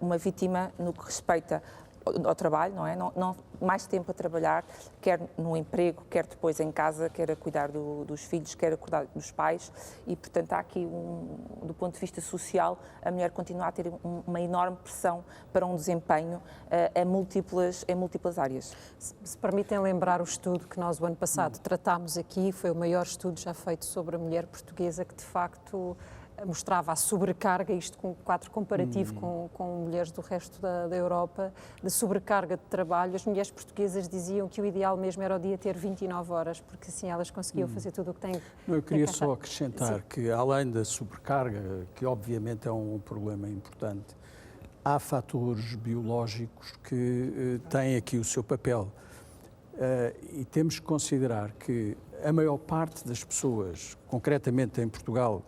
uma vítima no que respeita ao trabalho, não é? Não mais tempo a trabalhar, quer no emprego, quer depois em casa, quer a cuidar dos filhos, quer a cuidar dos pais, e portanto há aqui, do ponto de vista social, a mulher continua a ter uma enorme pressão para um desempenho em múltiplas áreas. Se permitem lembrar o estudo que nós o ano passado tratámos aqui, foi o maior estudo já feito sobre a mulher portuguesa, que de facto mostrava a sobrecarga, isto com quadro comparativo com mulheres do resto da Europa, de sobrecarga de trabalho. As mulheres portuguesas diziam que o ideal mesmo era o dia ter 29 horas, porque assim elas conseguiam fazer tudo o que têm. Eu queria só acrescentar que, além da sobrecarga, que obviamente é um problema importante, há fatores biológicos que têm aqui o seu papel. E temos que considerar que a maior parte das pessoas, concretamente em Portugal,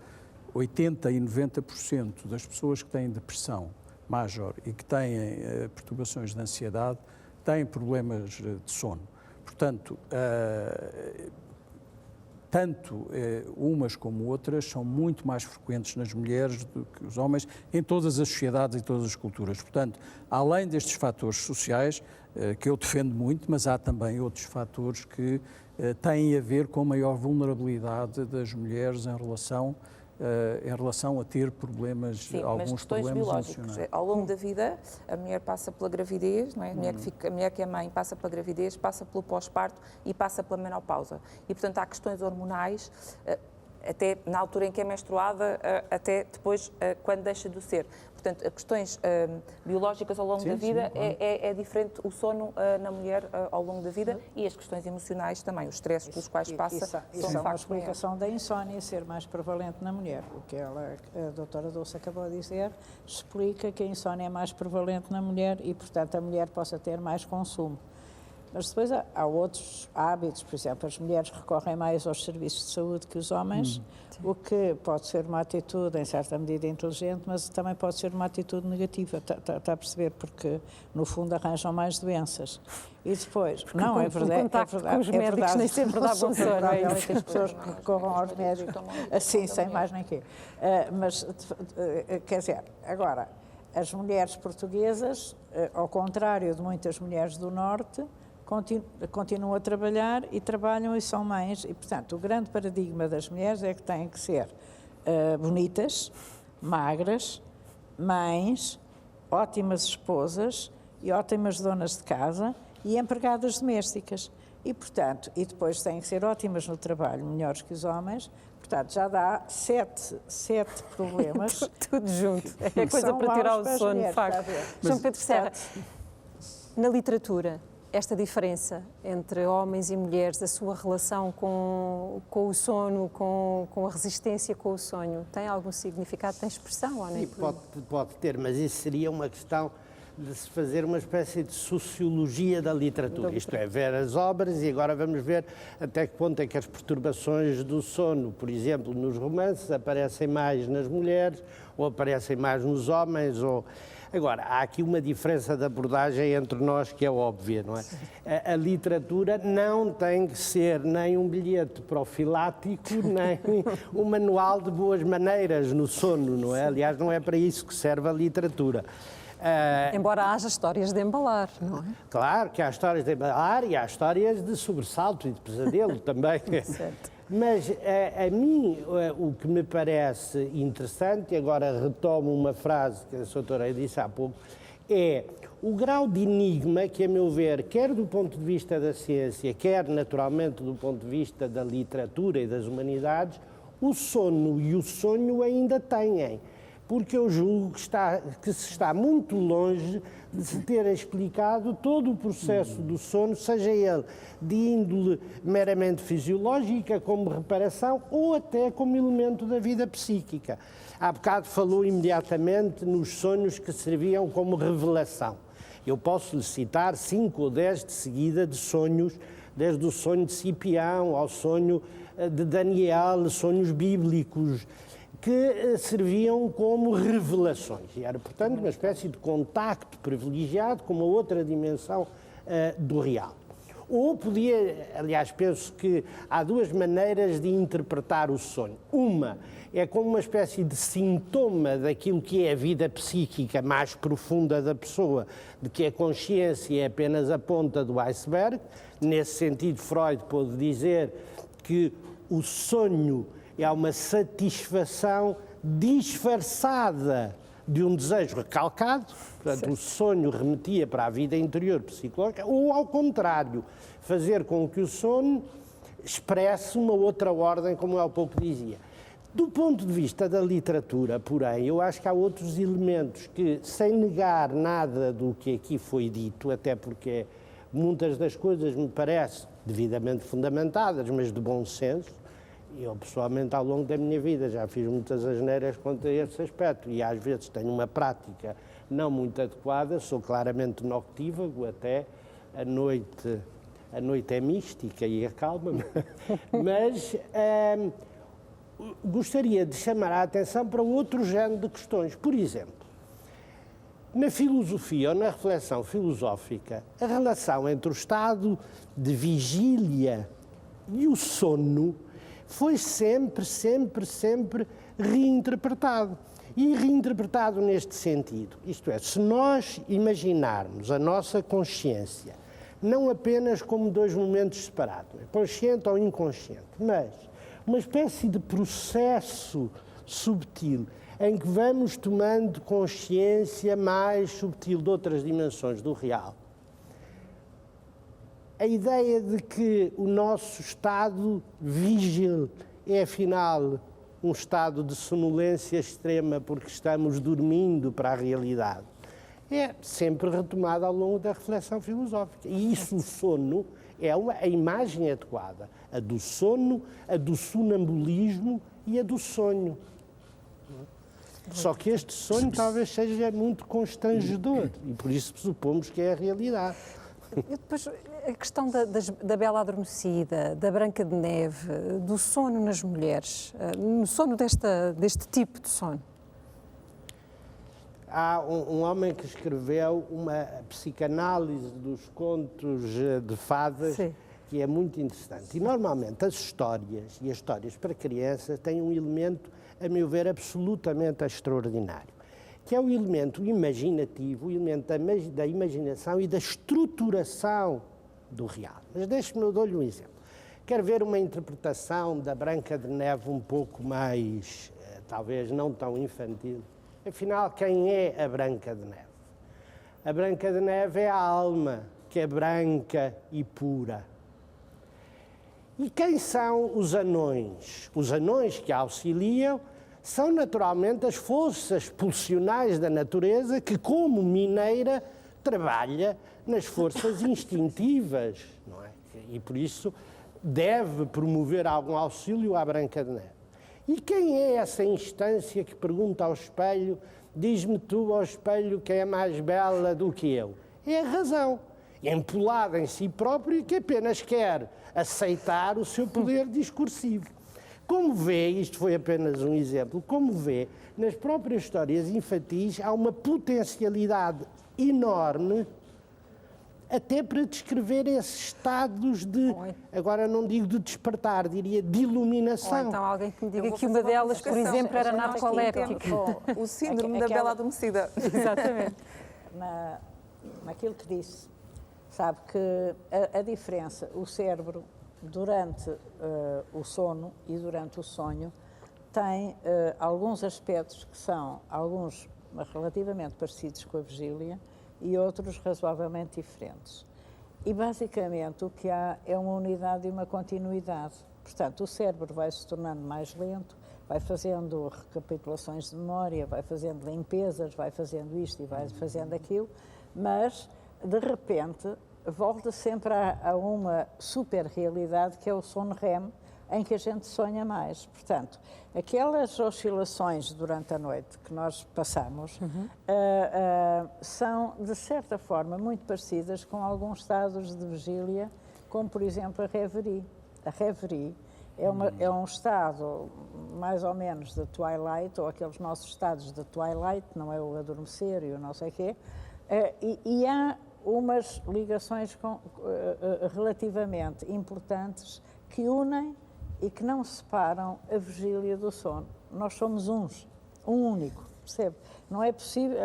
80% e 90% das pessoas que têm depressão major e que têm perturbações de ansiedade têm problemas de sono. Portanto, tanto umas como outras são muito mais frequentes nas mulheres do que os homens em todas as sociedades e todas as culturas. Portanto, além destes fatores sociais, que eu defendo muito, mas há também outros fatores que têm a ver com a maior vulnerabilidade das mulheres em relação a ter problemas, sim, alguns mas problemas emocionais. Ao longo da vida, a mulher passa pela gravidez, não é? A mulher que é mãe passa pela gravidez, passa pelo pós-parto e passa pela menopausa. E, portanto, há questões hormonais, até na altura em que é menstruada, até depois, quando deixa de o ser. Portanto, questões biológicas ao longo da vida é diferente o sono na mulher ao longo da vida e as questões emocionais também, os stresses pelos quais passa. Isso é uma explicação da insónia ser mais prevalente na mulher. O que a doutora Dulce acabou de dizer explica que a insónia é mais prevalente na mulher e, portanto, a mulher possa ter mais consumo. Mas depois há outros hábitos, por exemplo, as mulheres recorrem mais aos serviços de saúde que os homens, o que pode ser uma atitude, em certa medida, inteligente, mas também pode ser uma atitude negativa, está a perceber? Porque, no fundo, arranjam mais doenças. E depois, não, é verdade. O contacto com os médicos nem sempre dá bom sono. É que as pessoas recorram aos médicos assim, sem mais nem quê. Mas, quer dizer, agora, as mulheres portuguesas, ao contrário de muitas mulheres do Norte, continuam a trabalhar e trabalham e são mães. E, portanto, o grande paradigma das mulheres é que têm que ser bonitas, magras, mães, ótimas esposas e ótimas donas de casa e empregadas domésticas. E, portanto, e depois têm que ser ótimas no trabalho, melhores que os homens. Portanto, já dá sete problemas. Tudo junto. É coisa para tirar o sono, de facto. João Pedro Serra, na literatura, esta diferença entre homens e mulheres, a sua relação com o sono, com a resistência com o sonho, tem algum significado, tem expressão? Ou nem? Sim, pode ter, mas isso seria uma questão de se fazer uma espécie de sociologia da literatura, isto é, ver as obras e agora vamos ver até que ponto é que as perturbações do sono, por exemplo, nos romances, aparecem mais nas mulheres ou aparecem mais nos homens, ou... Agora, há aqui uma diferença de abordagem entre nós que é óbvia, não é? A literatura não tem que ser nem um bilhete profilático, nem um manual de boas maneiras no sono, não é? Aliás, não é para isso que serve a literatura. Embora haja histórias de embalar, não é? Claro que há histórias de embalar e há histórias de sobressalto e de pesadelo também. Certo. Mas a mim o que me parece interessante, e agora retomo uma frase que a doutora disse há pouco, é o grau de enigma que, a meu ver, quer do ponto de vista da ciência, quer naturalmente do ponto de vista da literatura e das humanidades, o sono e o sonho ainda têm. Porque eu julgo que se está muito longe de se ter explicado todo o processo do sono, seja ele de índole meramente fisiológica, como reparação, ou até como elemento da vida psíquica. Há bocado falou imediatamente nos sonhos que serviam como revelação. Eu posso lhe citar 5 ou 10 de seguida de sonhos, desde o sonho de Cipião ao sonho de Daniel, sonhos bíblicos, que serviam como revelações. E era, portanto, uma espécie de contacto privilegiado com uma outra dimensão do real. Ou podia, aliás, penso que há 2 maneiras de interpretar o sonho. Uma é como uma espécie de sintoma daquilo que é a vida psíquica mais profunda da pessoa, de que a consciência é apenas a ponta do iceberg. Nesse sentido, Freud pôde dizer que o sonho é uma satisfação disfarçada de um desejo recalcado, portanto, o sonho remetia para a vida interior psicológica, ou, ao contrário, fazer com que o sono expresse uma outra ordem, como eu há pouco dizia. Do ponto de vista da literatura, porém, eu acho que há outros elementos que, sem negar nada do que aqui foi dito, até porque muitas das coisas me parecem devidamente fundamentadas, mas de bom senso. Eu, pessoalmente, ao longo da minha vida, já fiz muitas asneiras quanto a esse aspecto e, às vezes, tenho uma prática não muito adequada, sou claramente noctívago, até a noite é mística e acalma-me, mas gostaria de chamar a atenção para outro género de questões. Por exemplo, na filosofia ou na reflexão filosófica, a relação entre o estado de vigília e o sono foi sempre reinterpretado. E reinterpretado neste sentido. Isto é, se nós imaginarmos a nossa consciência não apenas como 2 momentos separados, consciente ou inconsciente, mas uma espécie de processo subtil em que vamos tomando consciência mais subtil de outras dimensões do real, a ideia de que o nosso estado vigil é, afinal, um estado de sonolência extrema porque estamos dormindo para a realidade, é sempre retomada ao longo da reflexão filosófica. E isso, o sono, é a imagem adequada. A do sono, a do sonambulismo e a do sonho. Só que este sonho talvez seja muito constrangedor e por isso supomos que é a realidade. E depois, a questão da Bela Adormecida, da Branca de Neve, do sono nas mulheres, no sono deste tipo de sono. Há um homem que escreveu uma psicanálise dos contos de fadas, sim, que é muito interessante. E, normalmente, as histórias para crianças têm um elemento, a meu ver, absolutamente extraordinário, que é o elemento imaginativo, o elemento da imaginação e da estruturação do real. Mas deixe-me, eu dou-lhe um exemplo. Quero ver uma interpretação da Branca de Neve um pouco mais, talvez não tão infantil. Afinal, quem é a Branca de Neve? A Branca de Neve é a alma, que é branca e pura. E quem são os anões? Os anões que a auxiliam são naturalmente as forças pulsionais da natureza que, como mineira, trabalha nas forças instintivas, não é? E por isso deve promover algum auxílio à Branca de Neve. E quem é essa instância que pergunta ao espelho, diz-me tu ao espelho quem é mais bela do que eu? É a razão, empolada em si própria, que apenas quer aceitar o seu poder discursivo. Como vê, isto foi apenas um exemplo, como vê, nas próprias histórias infantis há uma potencialidade enorme até para descrever esses estados de, agora não digo de despertar, diria de iluminação. Ou então alguém que me diga que uma delas, por exemplo, era narcoléptica. O síndrome da bela adormecida. Exatamente. Naquilo que disse, sabe que a diferença, o cérebro, durante o sono e durante o sonho, tem alguns aspectos que são, alguns relativamente parecidos com a vigília, e outros razoavelmente diferentes. E, basicamente, o que há é uma unidade e uma continuidade. Portanto, o cérebro vai se tornando mais lento, vai fazendo recapitulações de memória, vai fazendo limpezas, vai fazendo isto e vai fazendo aquilo, mas, de repente, volta sempre a uma super-realidade que é o sono REM, em que a gente sonha mais. Portanto, aquelas oscilações durante a noite que nós passamos são, de certa forma, muito parecidas com alguns estados de vigília, como, por exemplo, a reverie. A reverie é um estado, mais ou menos, de twilight, ou aqueles nossos estados de twilight, não é o adormecer e o não sei quê, e há umas ligações relativamente importantes que unem e que não separam a vigília do sono. Nós somos um único, percebe? Não é possível,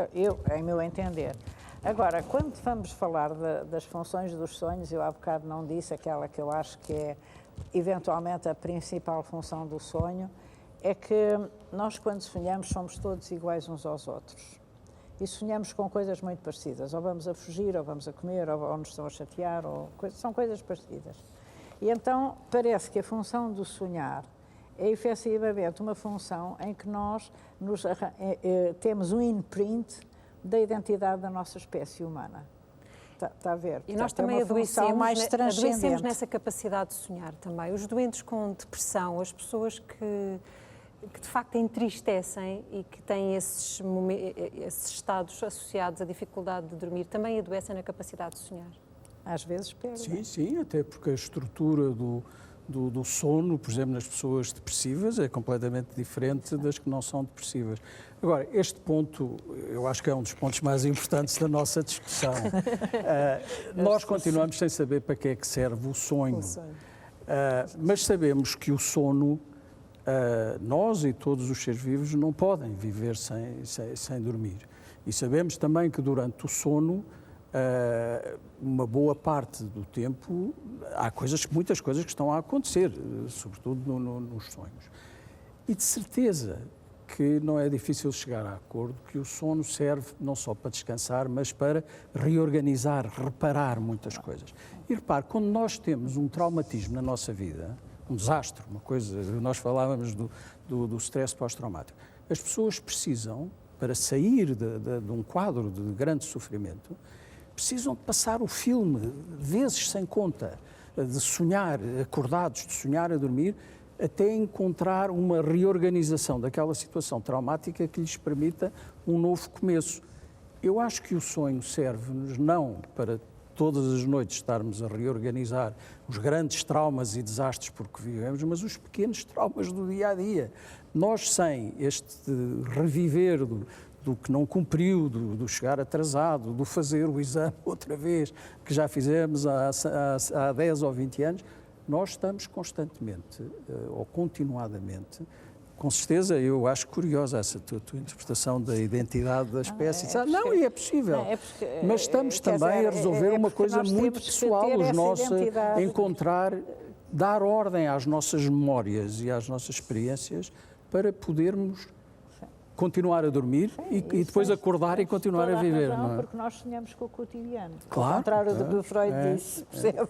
em meu entender. Agora, quando vamos falar das funções dos sonhos, eu há bocado não disse aquela que eu acho que é, eventualmente, a principal função do sonho, é que nós, quando sonhamos, somos todos iguais uns aos outros. E sonhamos com coisas muito parecidas. Ou vamos a fugir, ou vamos a comer, ou nos estão a chatear, são coisas parecidas. E então parece que a função do sonhar é efetivamente uma função em que nós temos um imprint da identidade da nossa espécie humana. Está a ver? E nós também adoecemos nessa capacidade de sonhar também. Os doentes com depressão, as pessoas que de facto entristecem e que têm esses estados associados à dificuldade de dormir, também adoecem na capacidade de sonhar. Às vezes pega. Sim, até porque a estrutura do sono, por exemplo, nas pessoas depressivas, é completamente diferente das que não são depressivas. Agora, este ponto, eu acho que é um dos pontos mais importantes da nossa discussão. Nós continuamos sem saber para que é que serve o sonho. Mas sabemos que o sono, nós e todos os seres vivos não podem viver sem dormir. E sabemos também que durante o sono, uma boa parte do tempo, há muitas coisas que estão a acontecer, sobretudo nos sonhos. E de certeza que não é difícil chegar a acordo que o sono serve não só para descansar, mas para reorganizar, reparar muitas coisas. E repare, quando nós temos um traumatismo na nossa vida, um desastre, uma coisa, nós falávamos do stress pós-traumático, as pessoas precisam, para sair de um quadro de grande sofrimento, precisam de passar o filme, vezes sem conta, de sonhar acordados, de sonhar a dormir, até encontrar uma reorganização daquela situação traumática que lhes permita um novo começo. Eu acho que o sonho serve-nos não para todas as noites estarmos a reorganizar os grandes traumas e desastres por que vivemos, mas os pequenos traumas do dia-a-dia. Nós, sem este reviver do que não cumpriu, do chegar atrasado, do fazer o exame outra vez, que já fizemos há 10 ou 20 anos, nós estamos constantemente, ou continuadamente, com certeza, eu acho curiosa essa tua interpretação da identidade da espécie. E é possível. Mas estamos também a resolver uma coisa muito pessoal, encontrar, dar ordem às nossas memórias e às nossas experiências para podermos continuar a dormir e depois acordar e continuar a viver. Não, porque nós sonhamos com o cotidiano. Claro, ao contrário do que Freud disse, percebe?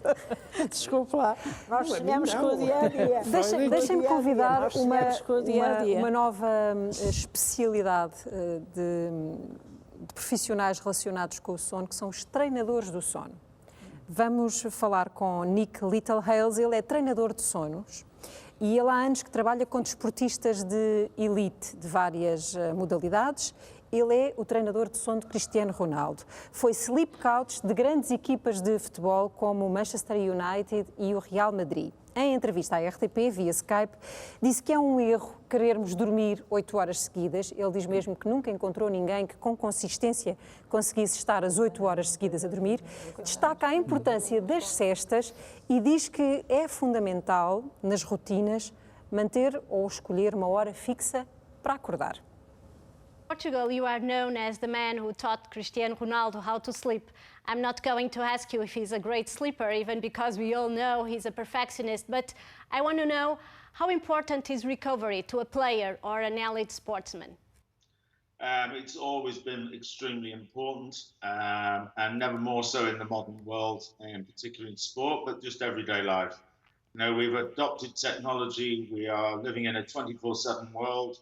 Desculpe lá. Nós sonhamos com o dia-a-dia. Deixem-me convidar uma nova especialidade de profissionais relacionados com o sono, que são os treinadores do sono. Vamos falar com Nick Littlehales, ele é treinador de sonos. E ele há anos que trabalha com desportistas de elite de várias modalidades. Ele é o treinador de sono de Cristiano Ronaldo. Foi sleep coach de grandes equipas de futebol como o Manchester United e o Real Madrid. Em entrevista à RTP, via Skype, disse que é um erro querermos dormir 8 horas seguidas. Ele diz mesmo que nunca encontrou ninguém que com consistência conseguisse estar as 8 horas seguidas a dormir. Destaca a importância das cestas e diz que é fundamental, nas rotinas, manter ou escolher uma hora fixa para acordar. Portugal, you are known as the man who taught Cristiano Ronaldo how to sleep. I'm not going to ask you if he's a great sleeper, even because we all know he's a perfectionist, but I want to know how important is recovery to a player or an elite sportsman? It's always been extremely important, and never more so in the modern world, and particularly in sport, but just everyday life. You know, we've adopted technology. We are living in a 24/7 world.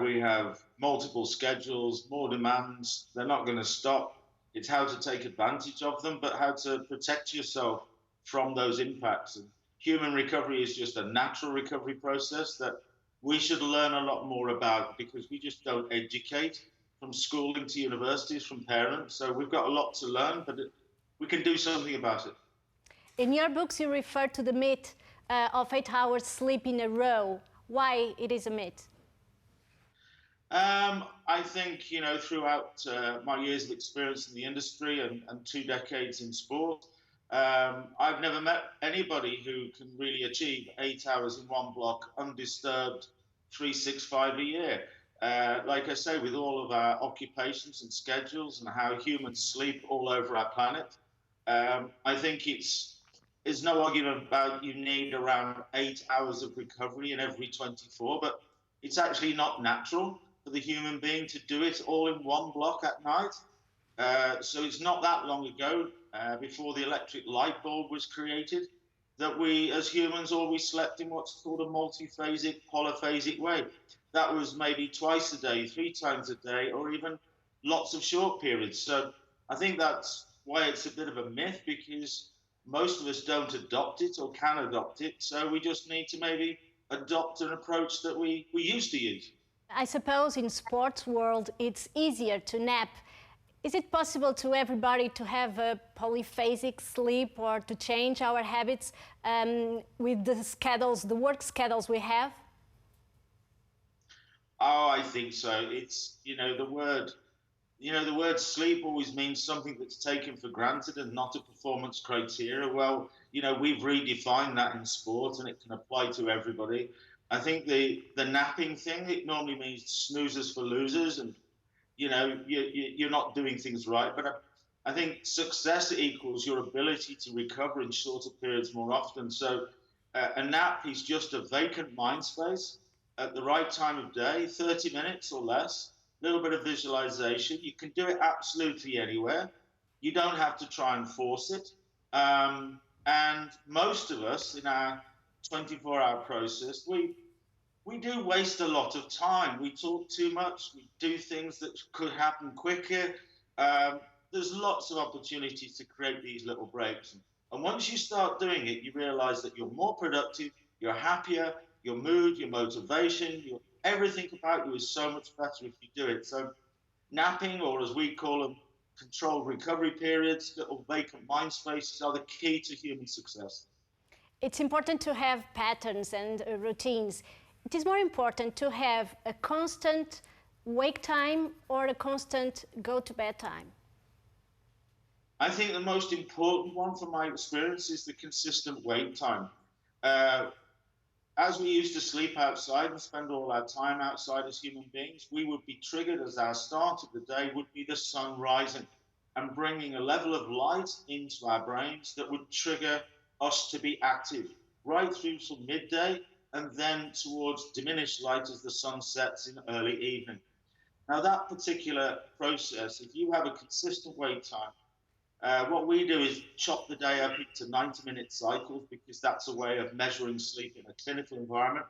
We have multiple schedules, more demands. They're not going to stop. It's how to take advantage of them, but how to protect yourself from those impacts. And human recovery is just a natural recovery process that we should learn a lot more about, because we just don't educate from schooling to universities, from parents. So we've got a lot to learn, but we can do something about it. In your books, you refer to the myth of 8 hours sleep in a row. Why it is a myth? I think, you know, throughout my years of experience in the industry and 2 decades in sport, I've never met anybody who can really achieve 8 hours in one block, undisturbed, 365 a year. Like I say, with all of our occupations and schedules and how humans sleep all over our planet, I think there's no argument about you need around 8 hours of recovery in every 24, but it's actually not natural for the human being to do it all in one block at night. So it's not that long ago, before the electric light bulb was created, that we as humans always slept in what's called a multiphasic, polyphasic way. That was maybe twice a day, 3 times a day, or even lots of short periods. So I think that's why it's a bit of a myth, because most of us don't adopt it or can adopt it. So we just need to maybe adopt an approach that we used to use. I suppose in sports world it's easier to nap. Is it possible to everybody to have a polyphasic sleep, or to change our habits with the schedules, the work schedules we have? Oh, I think so. It's, the word sleep always means something that's taken for granted and not a performance criteria. Well, we've redefined that in sport, and it can apply to everybody. I think the napping thing, it normally means snoozers for losers, and you're not doing things right. But I think success equals your ability to recover in shorter periods more often. So a nap is just a vacant mind space at the right time of day, 30 minutes or less, a little bit of visualization. You can do it absolutely anywhere. You don't have to try and force it. And most of us in our 24-hour process, we do waste a lot of time. We talk too much. We do things that could happen quicker. There's lots of opportunities to create these little breaks. And once you start doing it, you realize that you're more productive, you're happier, your mood, your motivation, everything about you is so much better if you do it. So napping, or as we call them, controlled recovery periods, little vacant mind spaces, are the key to human success. It's important to have patterns and routines. It is more important to have a constant wake time or a constant go-to-bed time? I think the most important one from my experience is the consistent wake time. As we used to sleep outside and spend all our time outside as human beings, we would be triggered as our start of the day would be the sun rising and bringing a level of light into our brains that would trigger us to be active right through till midday, and then towards diminished light as the sun sets in early evening. Now that particular process, if you have a consistent wake time, what we do is chop the day up into 90-minute cycles, because that's a way of measuring sleep in a clinical environment.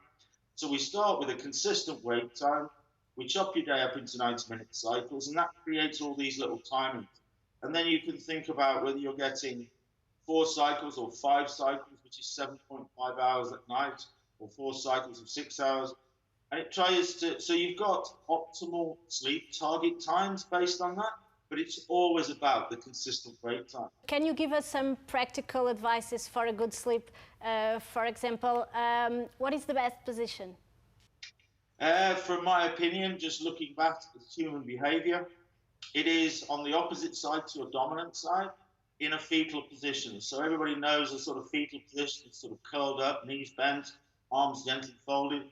So we start with a consistent wake time, we chop your day up into 90-minute cycles, and that creates all these little timings. And then you can think about whether you're getting 4 cycles or 5 cycles, which is 7.5 hours at night, or 4 cycles of 6 hours. And it tries to, so you've got optimal sleep target times based on that. but it's always about the consistent wake time. Can you give us some practical advices for a good sleep? For example, what is the best position? From my opinion, just looking back at human behaviour, it is on the opposite side to your dominant side, in a fetal position. So everybody knows a sort of fetal position, it's sort of curled up, knees bent, arms gently folded.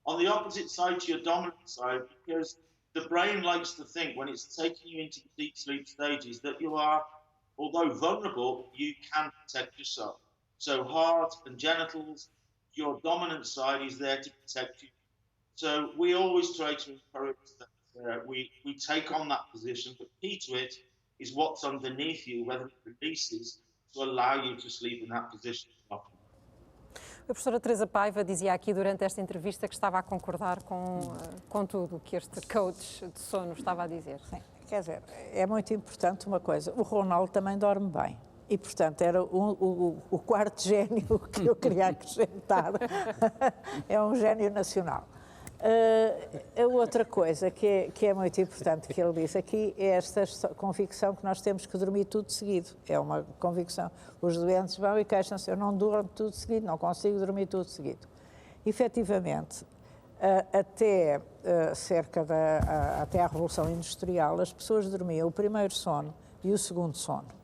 On the opposite side to your dominant side, because the brain likes to think when it's taking you into the deep sleep stages that you are, although vulnerable, you can protect yourself. So heart and genitals, your dominant side is there to protect you. So we always try to encourage that we take on that position, but key to it is what's underneath you, whether it releases to allow you to sleep in that position. A professora Teresa Paiva dizia aqui durante esta entrevista que estava a concordar com tudo o que este coach de sono estava a dizer. Sim, quer dizer, é muito importante uma coisa, o Ronaldo também dorme bem. E, portanto, era o quarto gênio que eu queria acrescentar. É um gênio nacional. A outra coisa que é muito importante que ele diz aqui é esta convicção que nós temos que dormir tudo seguido. É uma convicção. Os doentes vão e queixam-se, eu não durmo tudo seguido, não consigo dormir tudo seguido. Efetivamente, até até a Revolução Industrial, as pessoas dormiam o primeiro sono e o segundo sono.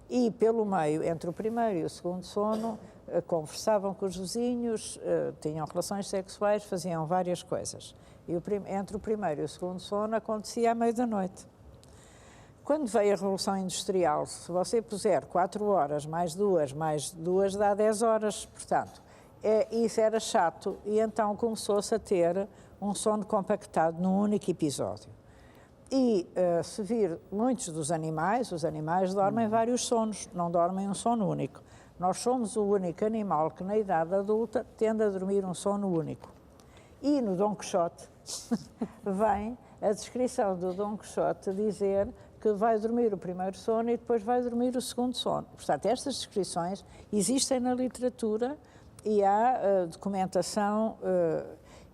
E pelo meio, entre o primeiro e o segundo sono, conversavam com os vizinhos, tinham relações sexuais, faziam várias coisas. E entre o primeiro e o segundo sono acontecia à meia-da-noite. Quando veio a Revolução Industrial, se você puser 4 horas mais 2 dá 10 horas, portanto, isso era chato e então começou-se a ter um sono compactado num único episódio. E se vir muitos dos animais, os animais dormem vários sonos, não dormem um sono único. Nós somos o único animal que na idade adulta tende a dormir um sono único. E no Dom Quixote vem a descrição do Dom Quixote dizer que vai dormir o primeiro sono e depois vai dormir o segundo sono. Portanto, estas descrições existem na literatura e há documentação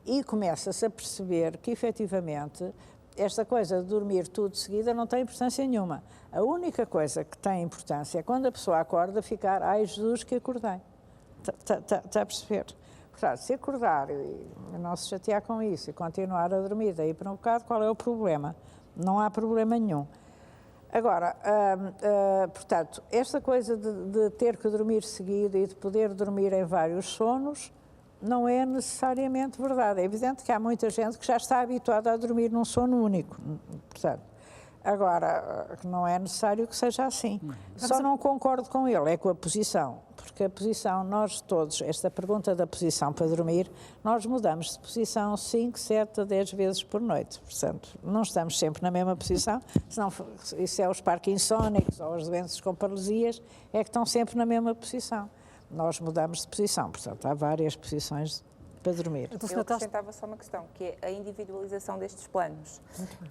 e começa-se a perceber que efetivamente esta coisa de dormir tudo de seguida não tem importância nenhuma. A única coisa que tem importância é quando a pessoa acorda ficar, ai Jesus que acordei. Está a perceber? Portanto, se acordar e não se chatear com isso e continuar a dormir daí para um bocado, qual é o problema? Não há problema nenhum. Agora, portanto, esta coisa de ter que dormir seguido e de poder dormir em vários sonos não é necessariamente verdade. É evidente que há muita gente que já está habituada a dormir num sono único. Portanto, agora, não é necessário que seja assim. Só não concordo com ele, é com a posição. Porque a posição, nós todos, esta pergunta da posição para dormir, nós mudamos de posição 5, 7, 10 vezes por noite. Portanto, não estamos sempre na mesma posição, senão isso é os parkinsónicos ou os doentes com paralisias, é que estão sempre na mesma posição. Nós mudamos de posição, portanto, há várias posições para dormir. Eu acrescentava só uma questão, que é a individualização destes planos.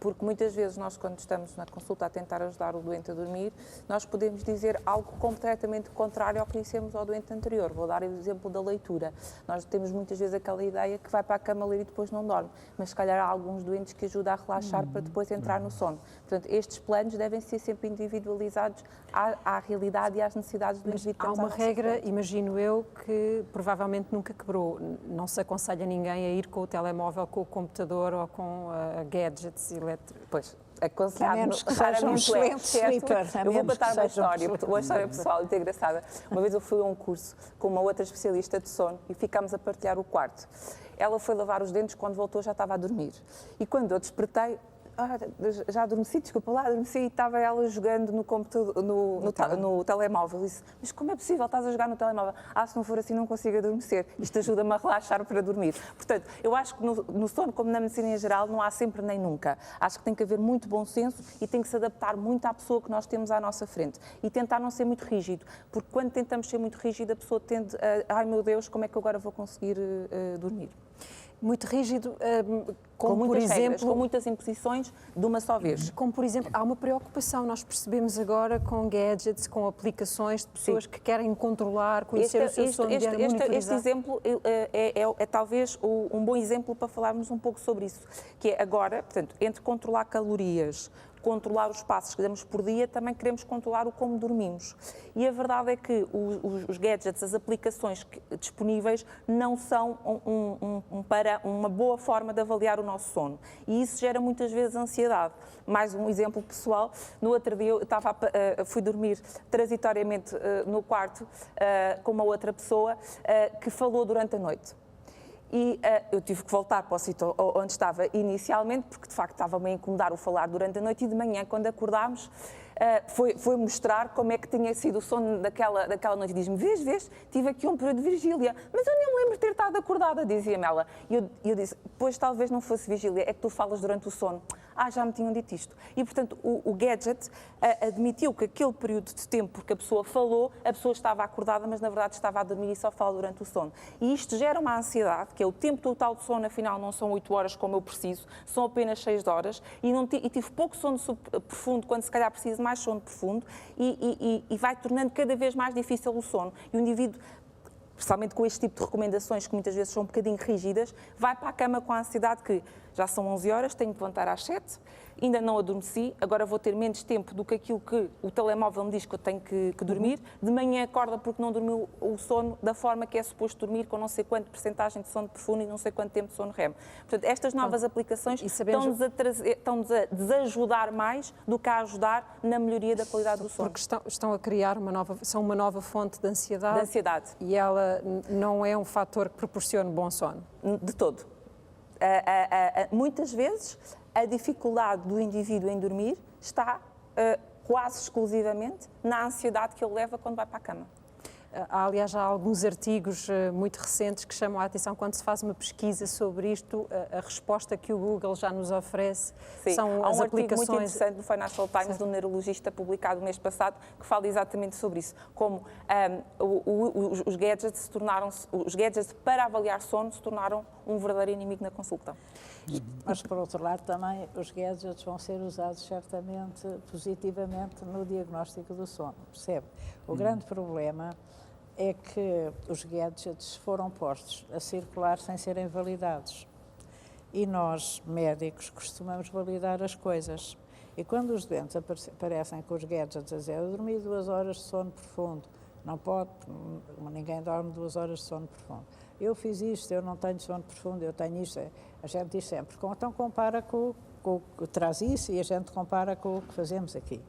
Porque muitas vezes nós, quando estamos na consulta a tentar ajudar o doente a dormir, nós podemos dizer algo completamente contrário ao que dissemos ao doente anterior. Vou dar o exemplo da leitura. Nós temos muitas vezes aquela ideia que vai para a cama ler e depois não dorme, mas se calhar há alguns doentes que ajudam a relaxar para depois entrar no sono. Portanto, estes planos devem ser sempre individualizados à realidade e às necessidades do indivíduo. Há uma regra, imagino eu, que provavelmente nunca quebrou. Não se aconselha ninguém a ir com o telemóvel, com o computador ou com gadgets elétricos. Pois, aconselhado raramente é, certo? Eu vou contar uma história pessoal muito engraçada. Uma vez eu fui a um curso com uma outra especialista de sono e ficámos a partilhar o quarto. Ela foi lavar os dentes, quando voltou já estava a dormir. E quando eu despertei, já adormeci, desculpa lá, adormeci e estava ela jogando no computador, no telemóvel. Eu disse, mas como é possível, estás a jogar no telemóvel? Se não for assim não consigo adormecer. Isto ajuda-me a relaxar para dormir. Portanto, eu acho que no sono, como na medicina em geral, não há sempre nem nunca. Acho que tem que haver muito bom senso e tem que se adaptar muito à pessoa que nós temos à nossa frente. E tentar não ser muito rígido, porque quando tentamos ser muito rígido, a pessoa tende a, ai meu Deus, como é que eu agora vou conseguir dormir? Muito rígido, com por muitas exemplo, regras, com muitas imposições de uma só vez. Como, por exemplo, há uma preocupação, nós percebemos agora com gadgets, com aplicações de pessoas que querem controlar, conhecer o seu sono, monitorizar. Este exemplo é talvez um bom exemplo para falarmos um pouco sobre isso, que é agora, portanto, entre controlar calorias, controlar os passos que damos por dia, também queremos controlar o como dormimos. E a verdade é que os gadgets, as aplicações disponíveis, não são para uma boa forma de avaliar o nosso sono. E isso gera muitas vezes ansiedade. Mais um exemplo pessoal, no outro dia eu fui dormir transitoriamente no quarto com uma outra pessoa que falou durante a noite. E eu tive que voltar para o sítio onde estava inicialmente, porque de facto estava-me a incomodar o falar durante a noite, e de manhã, quando acordámos, foi mostrar como é que tinha sido o sono daquela noite. Diz-me, vês, tive aqui um período de vigília, mas eu nem me lembro de ter estado acordada, dizia-me ela. E eu disse, pois talvez não fosse vigília, é que tu falas durante o sono. Já me tinham dito isto. E, portanto, o gadget admitiu que aquele período de tempo que a pessoa falou, a pessoa estava acordada, mas na verdade estava a dormir e só fala durante o sono. E isto gera uma ansiedade, que é o tempo total de sono, afinal não são 8 horas como eu preciso, são apenas 6 horas, e tive pouco sono profundo, quando se calhar preciso mais sono profundo, e vai tornando cada vez mais difícil o sono. E o indivíduo, principalmente com este tipo de recomendações, que muitas vezes são um bocadinho rígidas, vai para a cama com a ansiedade que já são 11 horas, tenho que levantar às 7, ainda não adormeci, agora vou ter menos tempo do que aquilo que o telemóvel me diz que eu tenho que dormir. De manhã acorda porque não dormiu o sono da forma que é suposto dormir, com não sei quanto percentagem de sono profundo e não sei quanto tempo de sono REM. Portanto, estas novas aplicações estão-nos a desajudar mais do que a ajudar na melhoria da qualidade do sono. Porque estão a criar são uma nova fonte de ansiedade. De ansiedade. E ela não é um fator que proporcione bom sono. De todo. Muitas vezes a dificuldade do indivíduo em dormir está quase exclusivamente na ansiedade que ele leva quando vai para a cama. Aliás, já há alguns artigos muito recentes que chamam a atenção quando se faz uma pesquisa sobre isto, a resposta que o Google já nos oferece. Sim, são há as um aplicações... artigo muito interessante do Financial Times, de um neurologista, publicado no mês passado, que fala exatamente sobre isso, como os gadgets para avaliar sono se tornaram um verdadeiro inimigo na consulta. Mas, por outro lado, também os gadgets vão ser usados certamente positivamente no diagnóstico do sono, percebe? O grande problema é que os gadgets foram postos a circular sem serem validados. E nós, médicos, costumamos validar as coisas. E quando os doentes aparecem com os gadgets a dizer, eu dormi 2 horas de sono profundo, não pode, ninguém dorme 2 horas de sono profundo. Eu fiz isto, eu não tenho sono profundo, eu tenho isto. A gente diz sempre, então compara com o que traz isso e a gente compara com o que fazemos aqui.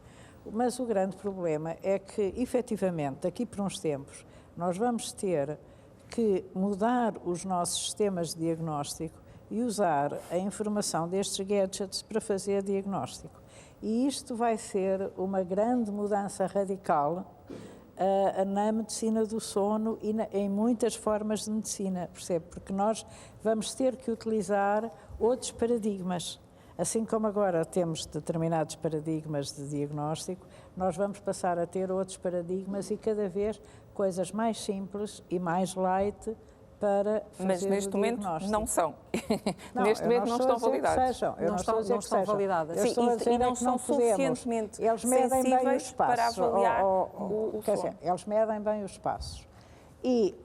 Mas o grande problema é que, efetivamente, daqui por uns tempos, nós vamos ter que mudar os nossos sistemas de diagnóstico e usar a informação destes gadgets para fazer diagnóstico. E isto vai ser uma grande mudança radical na medicina do sono e em muitas formas de medicina, percebe? Porque nós vamos ter que utilizar outros paradigmas. Assim como agora temos determinados paradigmas de diagnóstico, nós vamos passar a ter outros paradigmas e cada vez coisas mais simples e mais light para fazer Mas neste momento não são. Neste momento não estão validados. Não estão validadas. Sim, e não são suficientemente eles medem bem os passos, para avaliar o quer sono. dizer, eles medem bem os passos. E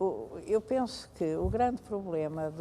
eu penso que o grande problema,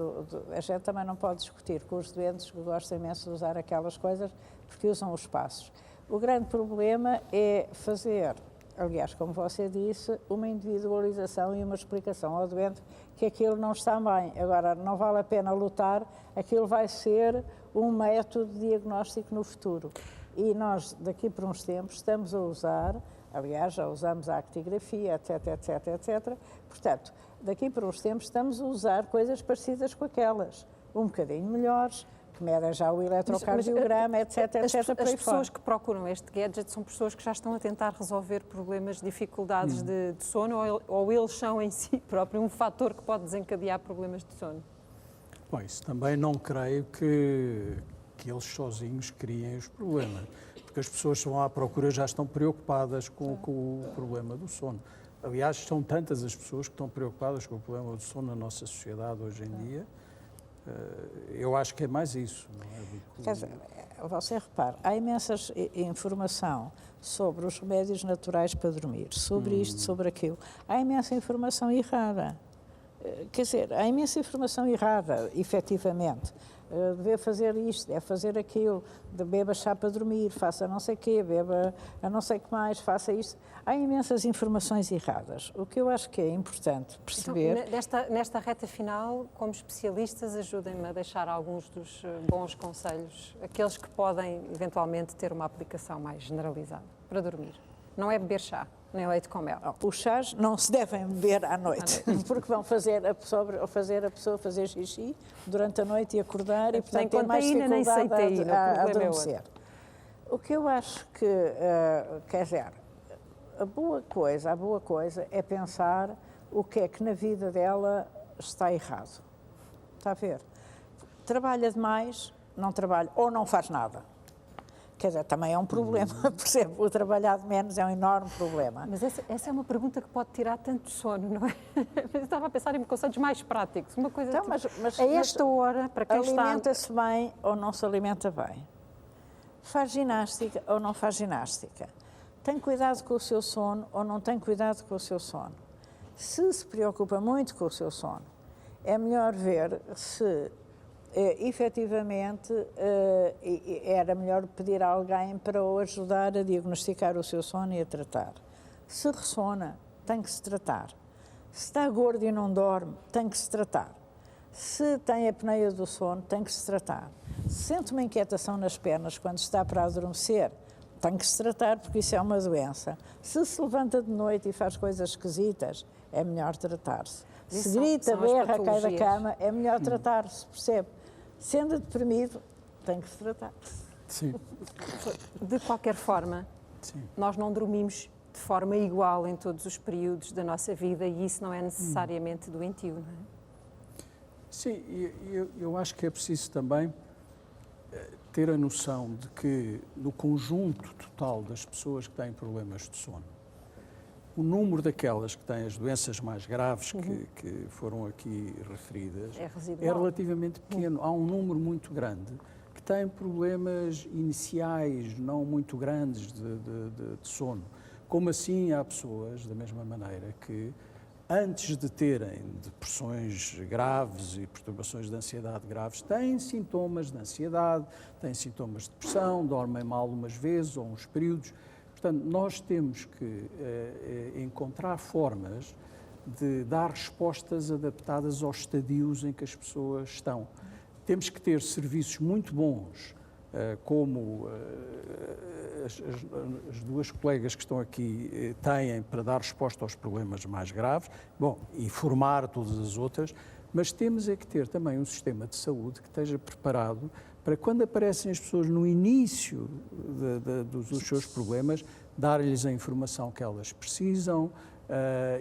a gente também não pode discutir com os doentes que gostam imenso de usar aquelas coisas porque usam os passos. O grande problema é fazer, aliás, como você disse, uma individualização e uma explicação ao doente que aquilo não está bem. Agora, não vale a pena lutar, aquilo vai ser um método de diagnóstico no futuro. E nós, daqui por uns tempos, estamos a usar, aliás, já usamos a actigrafia, etc. Portanto, daqui por uns tempos estamos a usar coisas parecidas com aquelas, um bocadinho melhores, que medem já o eletrocardiograma, etc. As pessoas que procuram este gadget são pessoas que já estão a tentar resolver problemas, dificuldades de sono, ou eles são em si próprio um fator que pode desencadear problemas de sono? Bom, isso também não creio que eles sozinhos criem os problemas, porque as pessoas que vão à procura já estão preocupadas com o problema do sono. Aliás, são tantas as pessoas que estão preocupadas com o problema do sono na nossa sociedade hoje em dia. Eu acho que é mais isso. Não é? Quer dizer, você repara, há imensa informação sobre os remédios naturais para dormir, sobre isto, sobre aquilo. Há imensa informação errada. Quer dizer, há imensa informação errada, efetivamente. deve fazer isto, deve fazer aquilo, beba chá para dormir, faça não sei o quê, beba a não sei o que mais, faça isto. Há imensas informações erradas. O que eu acho que é importante perceber... Então, nesta reta final, como especialistas, ajudem-me a deixar alguns dos bons conselhos, aqueles que podem, eventualmente, ter uma aplicação mais generalizada para dormir. Não é beber chá, nem leite com mel. Os chás não se devem beber à noite, porque vão fazer a pessoa fazer xixi durante a noite e acordar e, portanto, ter mais dificuldade a adormecer. O que eu acho que, quer dizer, a boa coisa é pensar o que é que na vida dela está errado. Está a ver? Trabalha demais, não trabalha, ou não faz nada. Quer dizer, também é um problema, percebe? O trabalhar de menos é um enorme problema. Mas essa é uma pergunta que pode tirar tanto sono, não é? Eu estava a pensar em conceitos mais práticos. Uma coisa então, a esta hora, para quem está... Alimenta-se bem ou não se alimenta bem? Faz ginástica ou não faz ginástica? Tem cuidado com o seu sono ou não tem cuidado com o seu sono? Se preocupa muito com o seu sono, é melhor ver se... efetivamente, era melhor pedir a alguém para o ajudar a diagnosticar o seu sono e a tratar. Se ressona, tem que se tratar. Se está gordo e não dorme, tem que se tratar. Se tem apneia do sono, tem que se tratar. Se sente uma inquietação nas pernas quando está para adormecer, tem que se tratar porque isso é uma doença. Se levanta de noite e faz coisas esquisitas, é melhor tratar-se. Se grita, berra, cai da cama, é melhor tratar-se, percebe? Sendo deprimido, tem que se tratar. Sim. De qualquer forma, nós não dormimos de forma igual em todos os períodos da nossa vida e isso não é necessariamente doentio, não é? Sim, eu acho que é preciso também ter a noção de que no conjunto total das pessoas que têm problemas de sono, o número daquelas que têm as doenças mais graves que foram aqui referidas é relativamente pequeno. Há um número muito grande que tem problemas iniciais não muito grandes de sono. Como assim há pessoas, da mesma maneira, que antes de terem depressões graves e perturbações de ansiedade graves, têm sintomas de ansiedade, têm sintomas de depressão, dormem mal umas vezes ou uns períodos. Portanto, nós temos que encontrar formas de dar respostas adaptadas aos estadios em que as pessoas estão. Temos que ter serviços muito bons, como as duas colegas que estão aqui têm para dar resposta aos problemas mais graves, bom, e formar todas as outras, mas temos é que ter também um sistema de saúde que esteja preparado para quando aparecem as pessoas no início dos seus problemas, dar-lhes a informação que elas precisam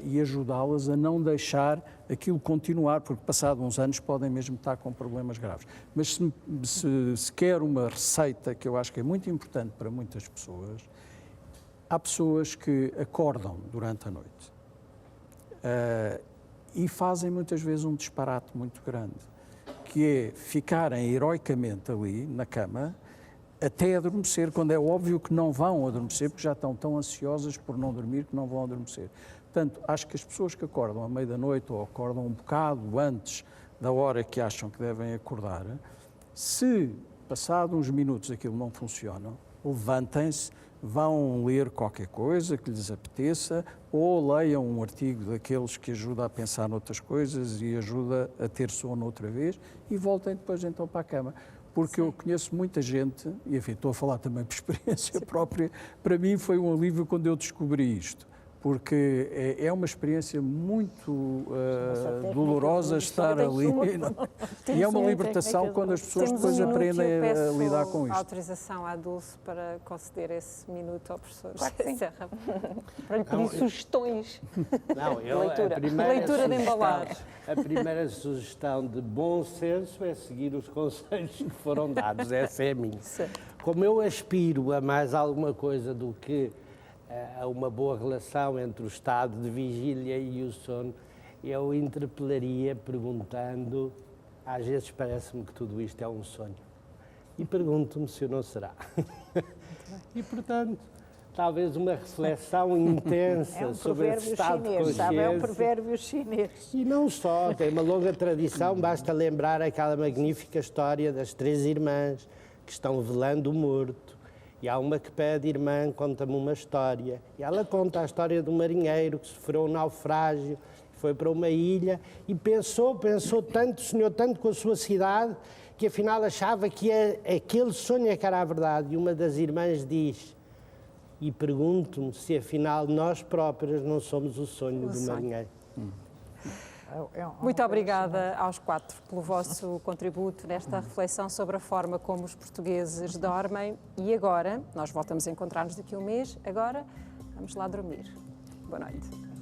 e ajudá-las a não deixar aquilo continuar, porque passados uns anos podem mesmo estar com problemas graves. Mas se quer uma receita que eu acho que é muito importante para muitas pessoas, há pessoas que acordam durante a noite e fazem muitas vezes um disparate muito grande, que é ficarem heroicamente ali na cama até adormecer, quando é óbvio que não vão adormecer, porque já estão tão ansiosas por não dormir que não vão adormecer. Portanto, acho que as pessoas que acordam à meia da noite ou acordam um bocado antes da hora que acham que devem acordar, se passados uns minutos aquilo não funciona, levantem-se, vão ler qualquer coisa que lhes apeteça ou leiam um artigo daqueles que ajuda a pensar noutras coisas e ajuda a ter sono outra vez e voltem depois então para a cama. Porque eu conheço muita gente, e enfim, estou a falar também por experiência própria, para mim foi um alívio quando eu descobri isto, porque é uma experiência muito dolorosa estar ali, e é uma libertação quando as pessoas depois aprendem a lidar com isto. Autorização à Dulce para conceder esse minuto ao professor Serra. Para lhe pedir sugestões de leitura de embalagens. A primeira sugestão de bom senso é seguir os conselhos que foram dados, essa é a minha. Como eu aspiro a mais alguma coisa do que a uma boa relação entre o estado de vigília e o sono, eu interpelaria perguntando, às vezes parece-me que tudo isto é um sonho, e pergunto-me se não será. E, portanto, talvez uma reflexão intensa sobre esse estado de consciência. Sabe? É um provérbio chinês. E não só, tem uma longa tradição, basta lembrar aquela magnífica história das 3 irmãs que estão velando o morto. E há uma que pede, irmã, conta-me uma história. E ela conta a história de um marinheiro que sofreu um naufrágio, foi para uma ilha e pensou tanto, sonhou tanto com a sua cidade, que afinal achava que aquele sonho é que era a verdade. E uma das irmãs diz, e pergunto-me se afinal nós próprias não somos o sonho do marinheiro. Muito obrigada aos 4 pelo vosso contributo nesta reflexão sobre a forma como os portugueses dormem. E agora, nós voltamos a encontrar-nos daqui a um mês, agora vamos lá dormir. Boa noite.